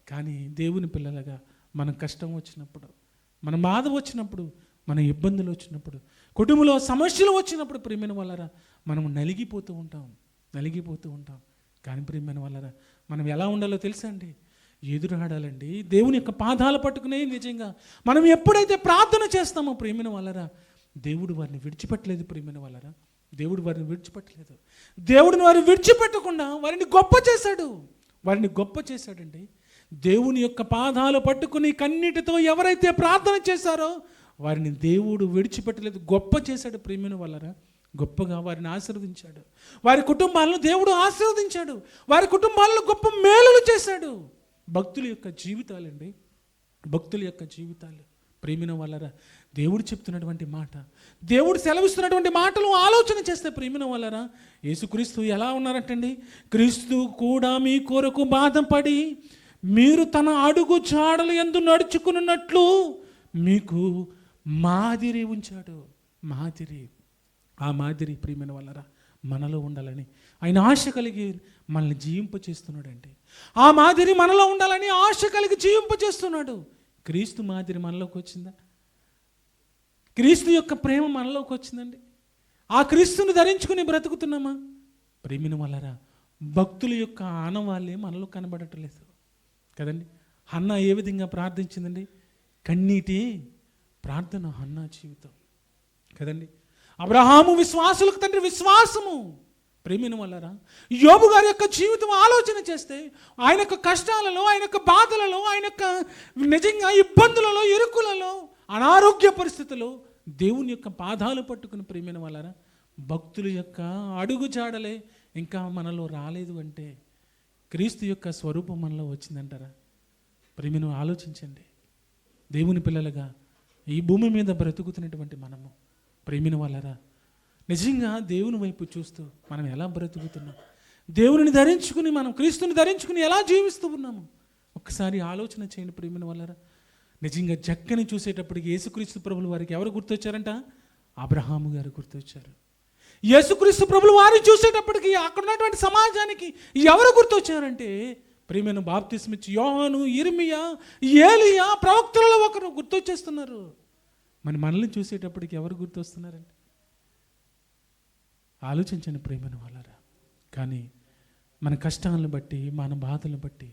కానీ దేవుని పిల్లలుగా మనం కష్టం వచ్చినప్పుడు, మన బాధ వచ్చినప్పుడు, మన ఇబ్బందులు వచ్చినప్పుడు, కుటుంబంలో సమస్యలు వచ్చినప్పుడు ప్రేమిన వాళ్ళరా మనం నలిగిపోతూ ఉంటాం. కానీ ప్రేమిన వాళ్ళరా మనం ఎలా ఉండాలో తెలుసా అండి? ఎదురాడాలండి. దేవుని యొక్క పాదాలు పట్టుకునే నిజంగా మనం ఎప్పుడైతే ప్రార్థన చేస్తామో ప్రేమిన వాళ్ళరా, దేవుడు వారిని విడిచిపెట్టలేదు. ప్రేమిన వాళ్ళరా, దేవుడు వారిని విడిచిపెట్టలేదు. దేవుడిని వారిని విడిచిపెట్టకుండా వారిని గొప్ప చేశాడండి. దేవుని యొక్క పాదాలు పట్టుకుని కన్నీటితో ఎవరైతే ప్రార్థన చేశారో వారిని దేవుడు విడిచిపెట్టలేదు, గొప్ప చేశాడు. ప్రేమిన వాళ్ళరా, గొప్పగా వారిని ఆశీర్వదించాడు. వారి కుటుంబాలను దేవుడు ఆశీర్వదించాడు. వారి కుటుంబాలను గొప్ప మేలులు చేశాడు. భక్తుల యొక్క జీవితాలు ప్రేమిన వాళ్ళరా, దేవుడు చెప్తున్నటువంటి మాట, దేవుడు సెలవిస్తున్నటువంటి మాటలు ఆలోచన చేస్తే ప్రేమిన వాళ్ళరా, యేసుక్రీస్తు ఎలా ఉన్నారంటండి? క్రీస్తు కూడా మీ కొరకు బాధపడి మీరు తన అడుగు జాడలు యందు నడుచుకున్నట్లు మీకు మాదిరి ఉంచాడు. ఆ మాదిరి ప్రేమిన వాళ్ళరా మనలో ఉండాలని ఆయన ఆశ కలిగి మనల్ని జీవింపచేస్తున్నాడండి. ఆ మాదిరి మనలో ఉండాలని ఆశ కలిగి జీవింపచేస్తున్నాడు. క్రీస్తు మాదిరి మనలోకి వచ్చిందా? క్రీస్తు యొక్క ప్రేమ మనలోకి వచ్చిందండి. ఆ క్రీస్తుని ధరించుకుని బ్రతుకుతున్నామా? ప్రేమిన వాళ్ళరా, భక్తుల యొక్క ఆనవాళ్ళే మనలో కనబడట్లేదు కదండి. హన్నా ఏ విధంగా ప్రార్థించిందండి? కన్నీటి ప్రార్థన హన్నా జీవితం కదండి. అబ్రహాము విశ్వాసులకు తండ్రి విశ్వాసము. ప్రేమిన వాళ్ళరా, యోబు గారి యొక్క జీవితం ఆలోచన చేస్తే ఆయన యొక్క కష్టాలలో, ఆయన యొక్క బాధలలో, ఆయన యొక్క నిజంగా ఇబ్బందులలో, ఇరుకులలో, అనారోగ్య పరిస్థితుల్లో దేవుని యొక్క పాదాలు పట్టుకుని ప్రేమిన వాళ్ళరా, భక్తుల యొక్క అడుగు జాడలే ఇంకా మనలో రాలేదు అంటే క్రీస్తు యొక్క స్వరూపం మనలో వచ్చిందంటారా? ప్రేమిను ఆలోచించండి. దేవుని పిల్లలుగా ఈ భూమి మీద బ్రతుకుతున్నటువంటి మనము ప్రేమిన వాళ్ళరా, నిజంగా దేవుని వైపు చూస్తూ మనం ఎలా బ్రతుకుతున్నాం, దేవుని ధరించుకుని మనం క్రీస్తుని ధరించుకుని ఎలా జీవిస్తూ ఉన్నాము ఒక్కసారి ఆలోచన చేయండి ప్రేమిన వాళ్ళరా. నిజంగా జక్కని చూసేటప్పటికి యేసుక్రీస్తు ప్రభులు వారికి ఎవరు గుర్తొచ్చారంట? అబ్రహాము గారు గుర్తొచ్చారు. యేసుక్రీస్తు ప్రభులు వారిని చూసేటప్పటికి అక్కడ ఉన్నటువంటి సమాజానికి ఎవరు గుర్తొచ్చారంటే ప్రేమైన బాప్తిస్మిచ్చి యోహాను, ఇర్మియా, ఏలియా ప్రవక్తలలో ఒకరు గుర్తొచ్చేస్తున్నారు. మనల్ని చూసేటప్పటికి ఎవరు గుర్తొస్తున్నారండి? ఆలోచించండి ప్రేమైన వాళ్ళరా. కానీ మన కష్టాలను బట్టి, మన బాధలను బట్టి,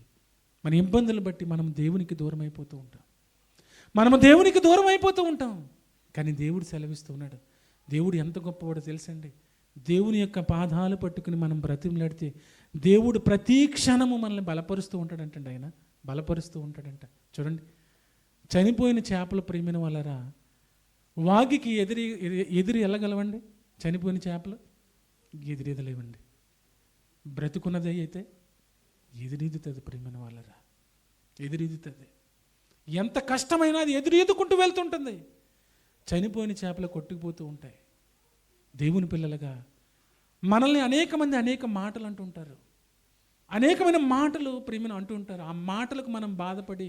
మన ఇబ్బందులను బట్టి మనం దేవునికి దూరం అయిపోతూ ఉంటాం. కానీ దేవుడు సెలవిస్తూ ఉన్నాడు. దేవుడు ఎంత గొప్పవాడో తెలుసండి. దేవుని యొక్క పాదాలు పట్టుకుని మనం బ్రతిమలాడితే దేవుడు ప్రతి క్షణము మనల్ని బలపరుస్తూ ఉంటాడంటండి. ఆయన బలపరుస్తూ ఉంటాడంట. చూడండి, చనిపోయిన చేపల ప్రేమిన వాళ్ళరా, వాగికి ఎదురు వెళ్ళగలవండి? చనిపోయిన చేపలు ఎదురెదలేవండి. బ్రతుకున్నది అయితే ఎదురెదుతుంది ప్రేమిన వాళ్ళరా, ఎదురెదుతుంది. ఎంత కష్టమైనా అది ఎదురెదుకుంటూ వెళ్తుంటుంది. చనిపోయిన చేపలు కొట్టుకుపోతూ ఉంటాయి. దేవుని పిల్లలుగా మనల్ని అనేక మాటలు అంటుంటారు, అనేకమైన మాటలు ప్రేమిన అంటుంటారు. ఆ మాటలకు మనం బాధపడి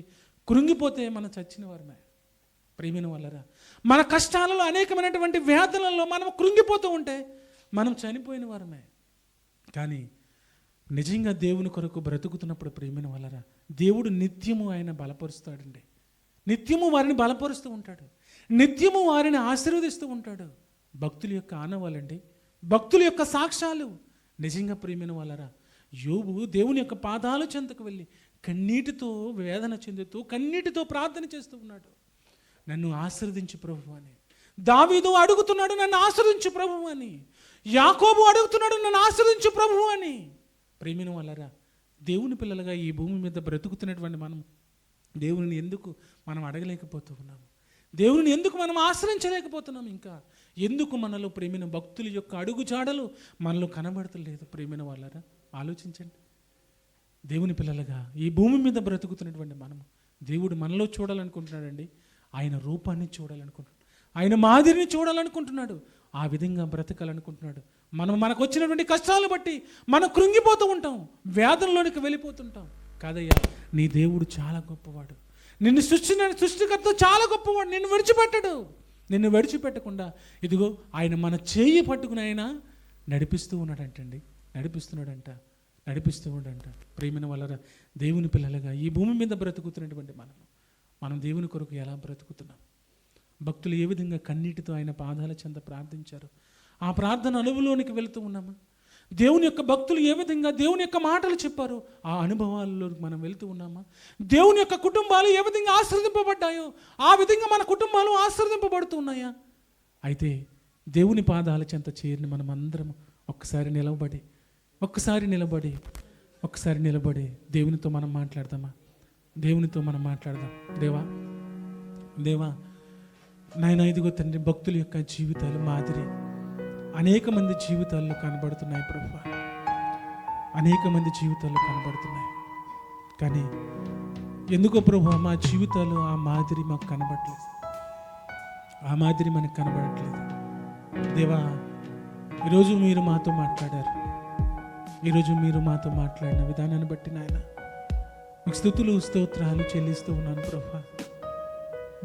కృంగిపోతే మనం చచ్చిన వారమే ప్రేమిన వాళ్ళరా. మన కష్టాలలో, అనేకమైనటువంటి వేదనలలో మనం కృంగిపోతూ ఉంటే మనం చనిపోయిన వారమే. కానీ నిజంగా దేవుని కొరకు బ్రతుకుతున్నప్పుడు ప్రేమిన వాళ్ళరా, దేవుడు నిత్యము ఆయన బలపరుస్తాడండి. నిత్యము వారిని బలపరుస్తూ ఉంటాడు, నిత్యము వారిని ఆశీర్వదిస్తూ ఉంటాడు. భక్తుల యొక్క ఆనవాళ్ళండి, భక్తుల యొక్క సాక్ష్యాలు. నిజంగా ప్రేమిన వాళ్ళరా, యోబు దేవుని యొక్క పాదాల చెంతకు వెళ్ళి కన్నీటితో వేదన చెందుతూ కన్నీటితో ప్రార్థన చేస్తూ ఉన్నాడు. నన్ను ఆశీర్వదించు ప్రభువు అని. దావీదు అడుగుతున్నాడు, నన్ను ఆశీర్వదించు ప్రభువు అని. యాకోబు అడుగుతున్నాడు, నన్ను ఆశీర్వదించు ప్రభువు అని. ప్రేమిన వాళ్ళరా, దేవుని పిల్లలుగా ఈ భూమి మీద బ్రతుకుతున్నటువంటి మనం దేవుని ఎందుకు మనం అడగలేకపోతూ ఉన్నాము? దేవుని ఎందుకు మనం ఆశ్రయించలేకపోతున్నాం? ఇంకా ఎందుకు మనలో ప్రేమిన భక్తుల యొక్క అడుగు జాడలు మనలో కనబడతలేదు? ప్రేమిన వాళ్ళరా, ఆలోచించండి. దేవుని పిల్లలుగా ఈ భూమి మీద బ్రతుకుతున్నటువంటి మనము దేవుడు మనలో చూడాలనుకుంటున్నాడండి. ఆయన రూపాన్ని చూడాలనుకుంటున్నాడు, ఆయన మాదిరిని చూడాలనుకుంటున్నాడు. ఆ విధంగా బ్రతకాలనుకుంటున్నాడు. మనకు వచ్చినటువంటి కష్టాలను బట్టి మనం కృంగిపోతూ ఉంటాం, వేదనలోనికి వెళ్ళిపోతుంటాం. కాదయ్యా, నీ దేవుడు చాలా గొప్పవాడు. నిన్ను సృష్టికర్త చాలా గొప్పవాడు. నిన్ను విడిచిపెట్టడు. నిన్ను విడిచిపెట్టకుండా ఇదిగో ఆయన మన చేయి పట్టుకుని ఆయన నడిపిస్తూ ఉన్నాడంట. ప్రేమైన వాళ్ళ దేవుని పిల్లలుగా ఈ భూమి మీద బ్రతుకుతున్నటువంటి మనం దేవుని కొరకు ఎలా బ్రతుకుతున్నాం? భక్తులు ఏ విధంగా కన్నీటితో ఆయన పాదాల చెంత ప్రార్థించారు, ఆ ప్రార్థన అనుభవంలోనికి వెళుతూ ఉన్నామా? దేవుని యొక్క భక్తులు ఏ విధంగా దేవుని యొక్క మాటలు చెప్పారు, ఆ అనుభవాల్లో మనం వెళుతూ ఉన్నామా? దేవుని యొక్క కుటుంబాలు ఏ విధంగా ఆశీర్వదింపబడ్డాయో ఆ విధంగా మన కుటుంబాలు ఆశీర్వదింపబడుతున్నాయా? అయితే దేవుని పాదాల చెంత చేరిన మనం అందరం ఒక్కసారి నిలబడి దేవునితో మనం మాట్లాడదామా? దేవా నాయన, ఇదిగో తండ్రి, భక్తుల యొక్క జీవితాలు మాదిరి అనేక మంది జీవితాల్లో కనబడుతున్నాయి ప్రభువా, కానీ ఎందుకో ప్రభువా మా జీవితాలు ఆ మాదిరి మనకు కనబడట్లేదు. దేవా, ఈరోజు మీరు మాతో మాట్లాడారు. ఈరోజు మీరు మాతో మాట్లాడిన విధానాన్ని బట్టి నాయన మీకు స్తుతులు స్తోత్రాలు చెల్లిస్తూ ఉన్నాను ప్రభువా.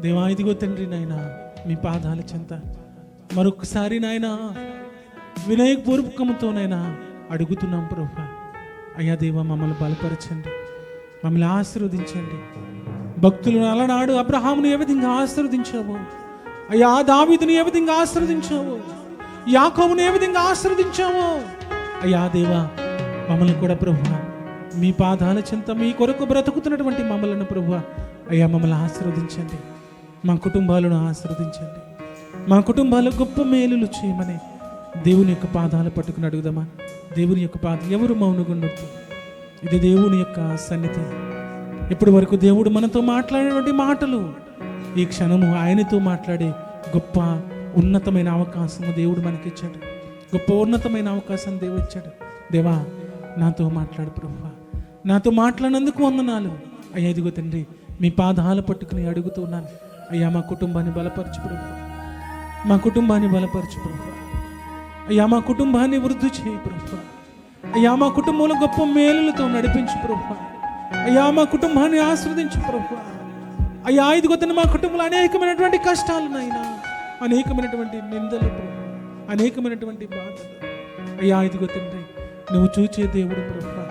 దేవా, ఇదిగో తండ్రి నాయన, మీ పాదాల చెంత మరొకసారి నాయన వినయపూర్వకంతోనైనా అడుగుతున్నాం ప్రభువా. అయ్యా దేవా, మమ్మల్ని బలపరచండి, మమ్మల్ని ఆశీర్వదించండి. భక్తులు అలనాడు అబ్రహామును ఏ విధంగా ఆశీర్వదించావో, అయ్యా దావీదుని ఏ విధంగా ఆశీర్వదించావో, యాకోబును ఏ విధంగా ఆశీర్వదించావో, అయ్యా దేవా మమ్మల్ని కూడా ప్రభువా మీ పాదాల చెంత మీ కొరకు బ్రతుకుతున్నటువంటి మమ్మల్ని ప్రభువా అయ్యా మమ్మల్ని ఆశీర్వదించండి. మా కుటుంబాలను ఆశీర్వదించండి. మా కుటుంబాల్లో గొప్ప మేలులు చేయమని దేవుని యొక్క పాదాలు పట్టుకుని అడుగుదామా? దేవుని యొక్క పాదాలు ఎవరు మౌనగుండొద్దు. ఇది దేవుని యొక్క సన్నిధి. ఇప్పటి వరకు దేవుడు మనతో మాట్లాడినటువంటి మాటలు ఈ క్షణము ఆయనతో మాట్లాడే గొప్ప ఉన్నతమైన అవకాశము దేవుడు మనకిచ్చాడు. గొప్ప ఉన్నతమైన అవకాశం దేవుడు ఇచ్చాడు. దేవా, నాతో మాట్లాడు ప్రభువా, నాతో మాట్లాడినందుకు వందనాలు. అయ్యా ఇదిగో తండ్రి, మీ పాదాలు పట్టుకుని అడుగుతున్నాను. అయ్యా మా కుటుంబాన్ని బలపరచు ప్రభువా, మా కుటుంబాన్ని బలపరచు ప్రభువా. అయ్యా మా కుటుంబాన్ని వృద్ధి చేయి ప్రభువా. అయ్యా మా కుటుంబంలో గొప్ప మేలులతో నడిపించు ప్రభువా. అయ్యా మా కుటుంబాన్ని ఆస్వాదించు ప్రభువా. అయ్యా ఇదిగో తండ్రి, మా కుటుంబంలో అనేకమైనటువంటి కష్టాలు నాయనా, అనేకమైనటువంటి నిందలు ప్రభువా, అనేకమైనటువంటి బాధలు. అయ్యా ఇదిగో తండ్రి, నువ్వు చూచే దేవుడు ప్రభువా,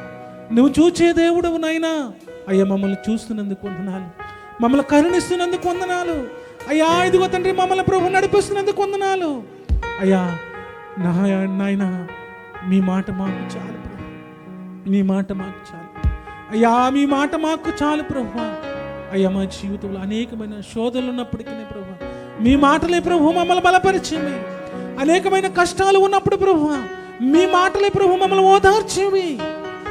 నువ్వు చూచే దేవుడవు నాయనా. అయ్యా మమ్మల్ని చూస్తున్నందుకు వందనాలు, మమ్మల్ని కరుణిస్తున్నందుకు వందనాలు. అయ్యా ఇదిగో తండ్రి, మమ్మల్ని ప్రభు నడిపిస్తున్నందుకు వందనాలు. అయ్యా నాయనా, మీ మాట మాకు చాలు ప్రభు, మీ మాట మాకు చాలు. అయ్యా మీ మాట మాకు చాలు ప్రభువా. అయ్యా మా జీవితంలో అనేకమైన శోధనలు ఉన్నప్పటికీ ప్రభు మీ మాటలే ప్రభు మమ్మల్ని బలపరిచేవి. అనేకమైన కష్టాలు ఉన్నప్పుడు ప్రభు మీ మాటలే ప్రభు మమ్మల్ని ఓదార్చేవి.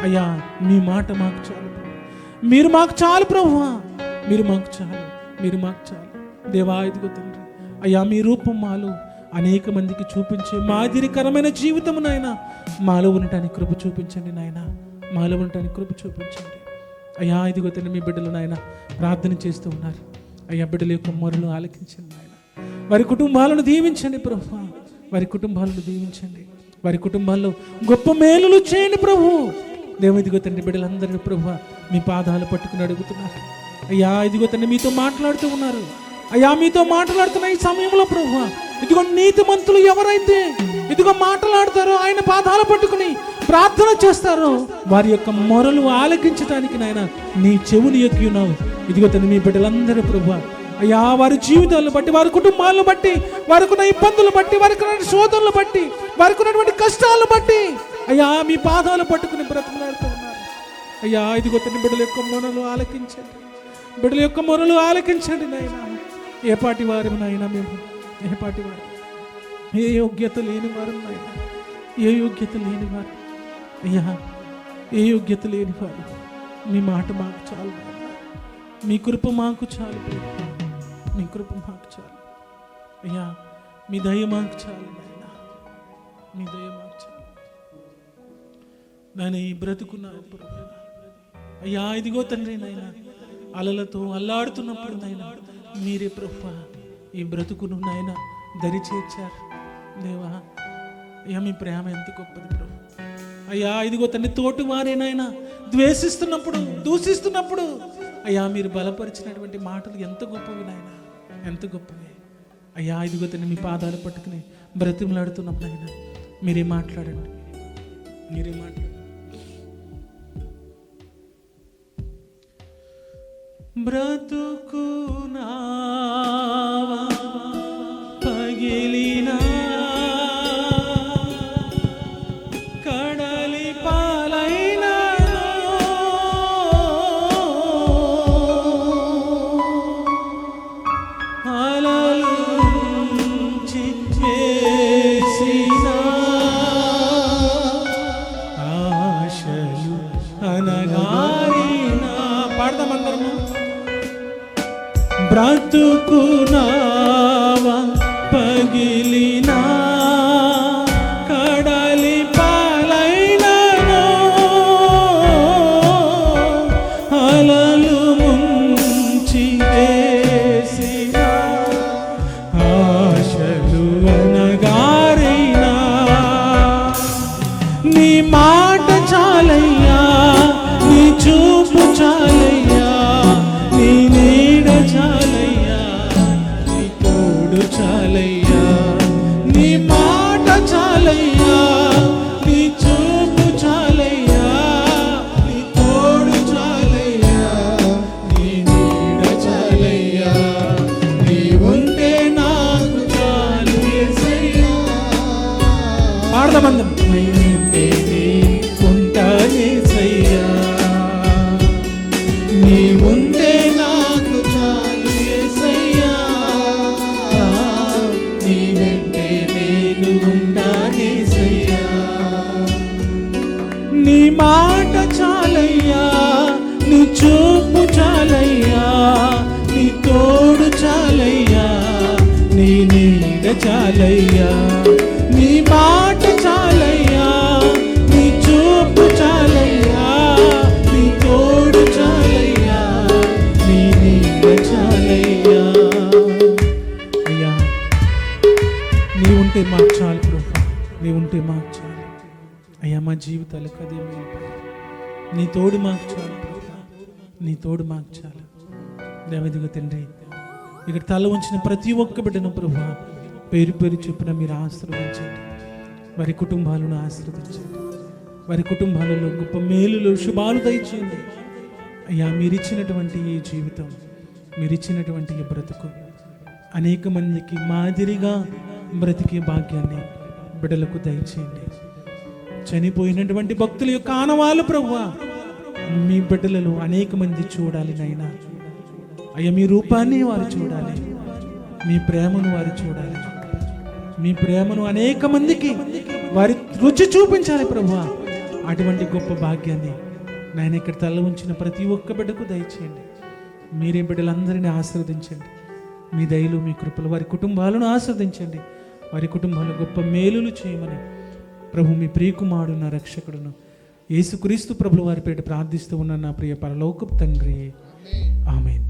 అయ్యా మీ మాట మాకు చాలు, మీరు మాకు చాలు ప్రభువా, మీరు మాకు చాలు. దేవా ఇదిగో తండ్రి, అయ్యా మీ రూపం మాలో అనేక మందికి చూపించే మాదిరికరమైన జీవితం నాయన మాలో ఉండటానికి కృప చూపించండి నాయన, మాలో ఉండటానికి కృప చూపించండి. అయ్యా ఇదిగో తండ్రి, మీ బిడ్డలు నాయన ప్రార్థన చేస్తూ ఉన్నారు. అయ్యా బిడ్డల యొక్క మొరలు ఆలకించండి నాయన, వారి కుటుంబాలను దీవించండి ప్రభువా, వారి కుటుంబాలను దీవించండి, వారి కుటుంబాల్లో గొప్ప మేలులు చేయండి ప్రభు. దేవ ఇదిగో తండ్రి, బిడ్డలందరినీ ప్రభువా మీ పాదాలు పట్టుకుని అడుగుతున్నారు. అయ్యా ఇదిగో తండ్రి, మీతో మాట్లాడుతూ ఉన్నారు. అయ్యా మీతో మాట్లాడుతున్న ఈ సమయంలో ప్రభువా ఇదిగో నీతిమంతులు ఎవరైతే ఇదిగో మాట్లాడతారో, ఆయన పాదాలు పట్టుకుని ప్రార్థన చేస్తారో, వారి యొక్క మొరలు ఆలకించడానికి నాయన నీ చెవుని ఎక్కి ఉన్నావు. ఇదిగో తండ్రి, మీ బిడ్డలందరూ ప్రభువా అయ్యా వారి జీవితాలను బట్టి, వారి కుటుంబాలను బట్టి, వారికి ఉన్న ఇబ్బందులు బట్టి, వారికి ఉన్న శోధనలు బట్టి, వారికి ఉన్నటువంటి కష్టాలను బట్టి అయ్యా మీ పాదాలు పట్టుకుని బ్రతుకులాడుతూ ఉన్నారు. అయ్యా ఇదిగో తండ్రి, బిడ్డల యొక్క మొరలు ఆలకించండి, బిడ్డల యొక్క మొరలు ఆలకించండి నాయన. ఏ పాటి వారు నాయన మేము, ఏ పాటి వారు, ఏ యోగ్యత లేని వారు నాయన, ఏ యోగ్యత లేని వారు అయ్యా, ఏ యోగ్యత లేని వారు. మీ మాట మాకు చాలు, మీ కృప మాకు చాలు, మీ కృప మాకు చాలు అయ్యా, మీ దయ మాకు చాలు నాయన, మీ దయ మాకు చాలు నాయన. ఈ బ్రతుకున్నారు అయ్యా ఇదిగో తండ్రి నాయన, అలలతో అల్లాడుతున్నప్పుడు నాయన మీరే ప్రభువా ఈ బ్రతుకును నాయన దరి చేర్చారు దేవా. అయ్యా మీ ప్రేమ ఎంత గొప్పది ప్రభు. అయ్యా ఇదిగో తండ్రి, తోటి వారేనైనా ద్వేషిస్తున్నప్పుడు, దూషిస్తున్నప్పుడు అయ్యా మీరు బలపరిచినటువంటి మాటలు ఎంత గొప్పవి నాయన, ఎంత గొప్పవి. అయ్యా ఇదిగో తండ్రి, మీ పాదాలు పట్టుకుని బ్రతిమలాడుతున్నప్పుడు అయినా మీరే మాట్లాడండి, మీరే మాట్లాడండి. బ్రతుకునావా పగిలినా కడలి పాలైనా అలలు చివేసిన ఆశలు అనగారినా. పాడదామందరము. బ్రతుకునావా పగిలినా కడలి పాలైనను అలలు ముంచి వేసిన ఆశలు అనగారినా. నీ మాట చాలయ్యా, నీ చూపు చాలయ్యా, నీ నీడ చాలయ్యా, నీ తోడు చాలయ్యా. నీ మాట చాలయ్యా, నీ చూపు చాలయ్యా, నీ తోడు చాలయ్యా, నీ నీడ చాలయ్యా. నీ ఉంటే నాకు చాలు యేసయ్యా. పాడదామందం. నీ ఉంటే ఉంటా యేసయ్యా, నీ ఉంటే నాకు చాలు యేసయ్యా, నీ వెంటే నేను ఉంటా యేసయ్యా. నీ మాట చాలయ్యా, నీ చూపు చాలయ్యా, నీ తోడు చాలయ్యా, నీ నీడ చాలయ్యా. నీ మాట చాలయ్యా, నీ చూపు చాలయ్యా, నీ తోడు చాలయ్యా, నీ నీడ చాలయ్యా. అయ్యా నీ ఉంటే మాకు చాలు ప్రభు, నీ ఉంటే మాకు చాలు అయ్యా. మా జీవితాలకు అదే మేలు ప్రభు. నీ తోడు మాకు చాలు ప్రభు, నీ తోడు మాకు చాలు. దేవదిగా తండ్రి, ఇక్కడ తల ఉంచిన ప్రతి ఒక్క బిడ్డను ప్రభు పేరు పేరు చొప్పున మీరు ఆశీర్వదించండి. వారి కుటుంబాలను ఆశీర్వదించండి. వారి కుటుంబాలలో గొప్ప మేలులు, శుభాలు దయచేయండి అయ్యా. మీరిచ్చినటువంటి ఈ జీవితం, మీరిచ్చినటువంటి ఈ బ్రతుకు అనేక మందికి మాదిరిగా బ్రతికే భాగ్యాన్ని బిడ్డలకు దయచేయండి. చనిపోయినటువంటి భక్తుల యొక్క ఆనవాళ్ళు ప్రభువా మీ బిడ్డలలో అనేక మంది చూడాలి నైనా. అయ్యా మీ రూపాన్ని వారు చూడాలి, మీ ప్రేమను వారు చూడాలి, మీ ప్రేమను అనేక మందికి వారి రుచి చూపించాలి ప్రభువా. అటువంటి గొప్ప భాగ్యాన్ని నేను ఇక్కడ తల ఉంచిన ప్రతి ఒక్క బిడ్డకు దయచేయండి. మీరే బిడ్డలందరినీ ఆశీర్వదించండి. మీ దయలు, మీ కృపలు వారి కుటుంబాలను ఆశీర్వదించండి. వారి కుటుంబాలను గొప్ప మేలులు చేయమని ప్రభు మీ ప్రియకుమారుడు, నా రక్షకుడును యేసుక్రీస్తు ప్రభుల వారి పేట ప్రార్థిస్తూ ఉన్న నా ప్రియ పరలోకపు తండ్రి, ఆమేన్.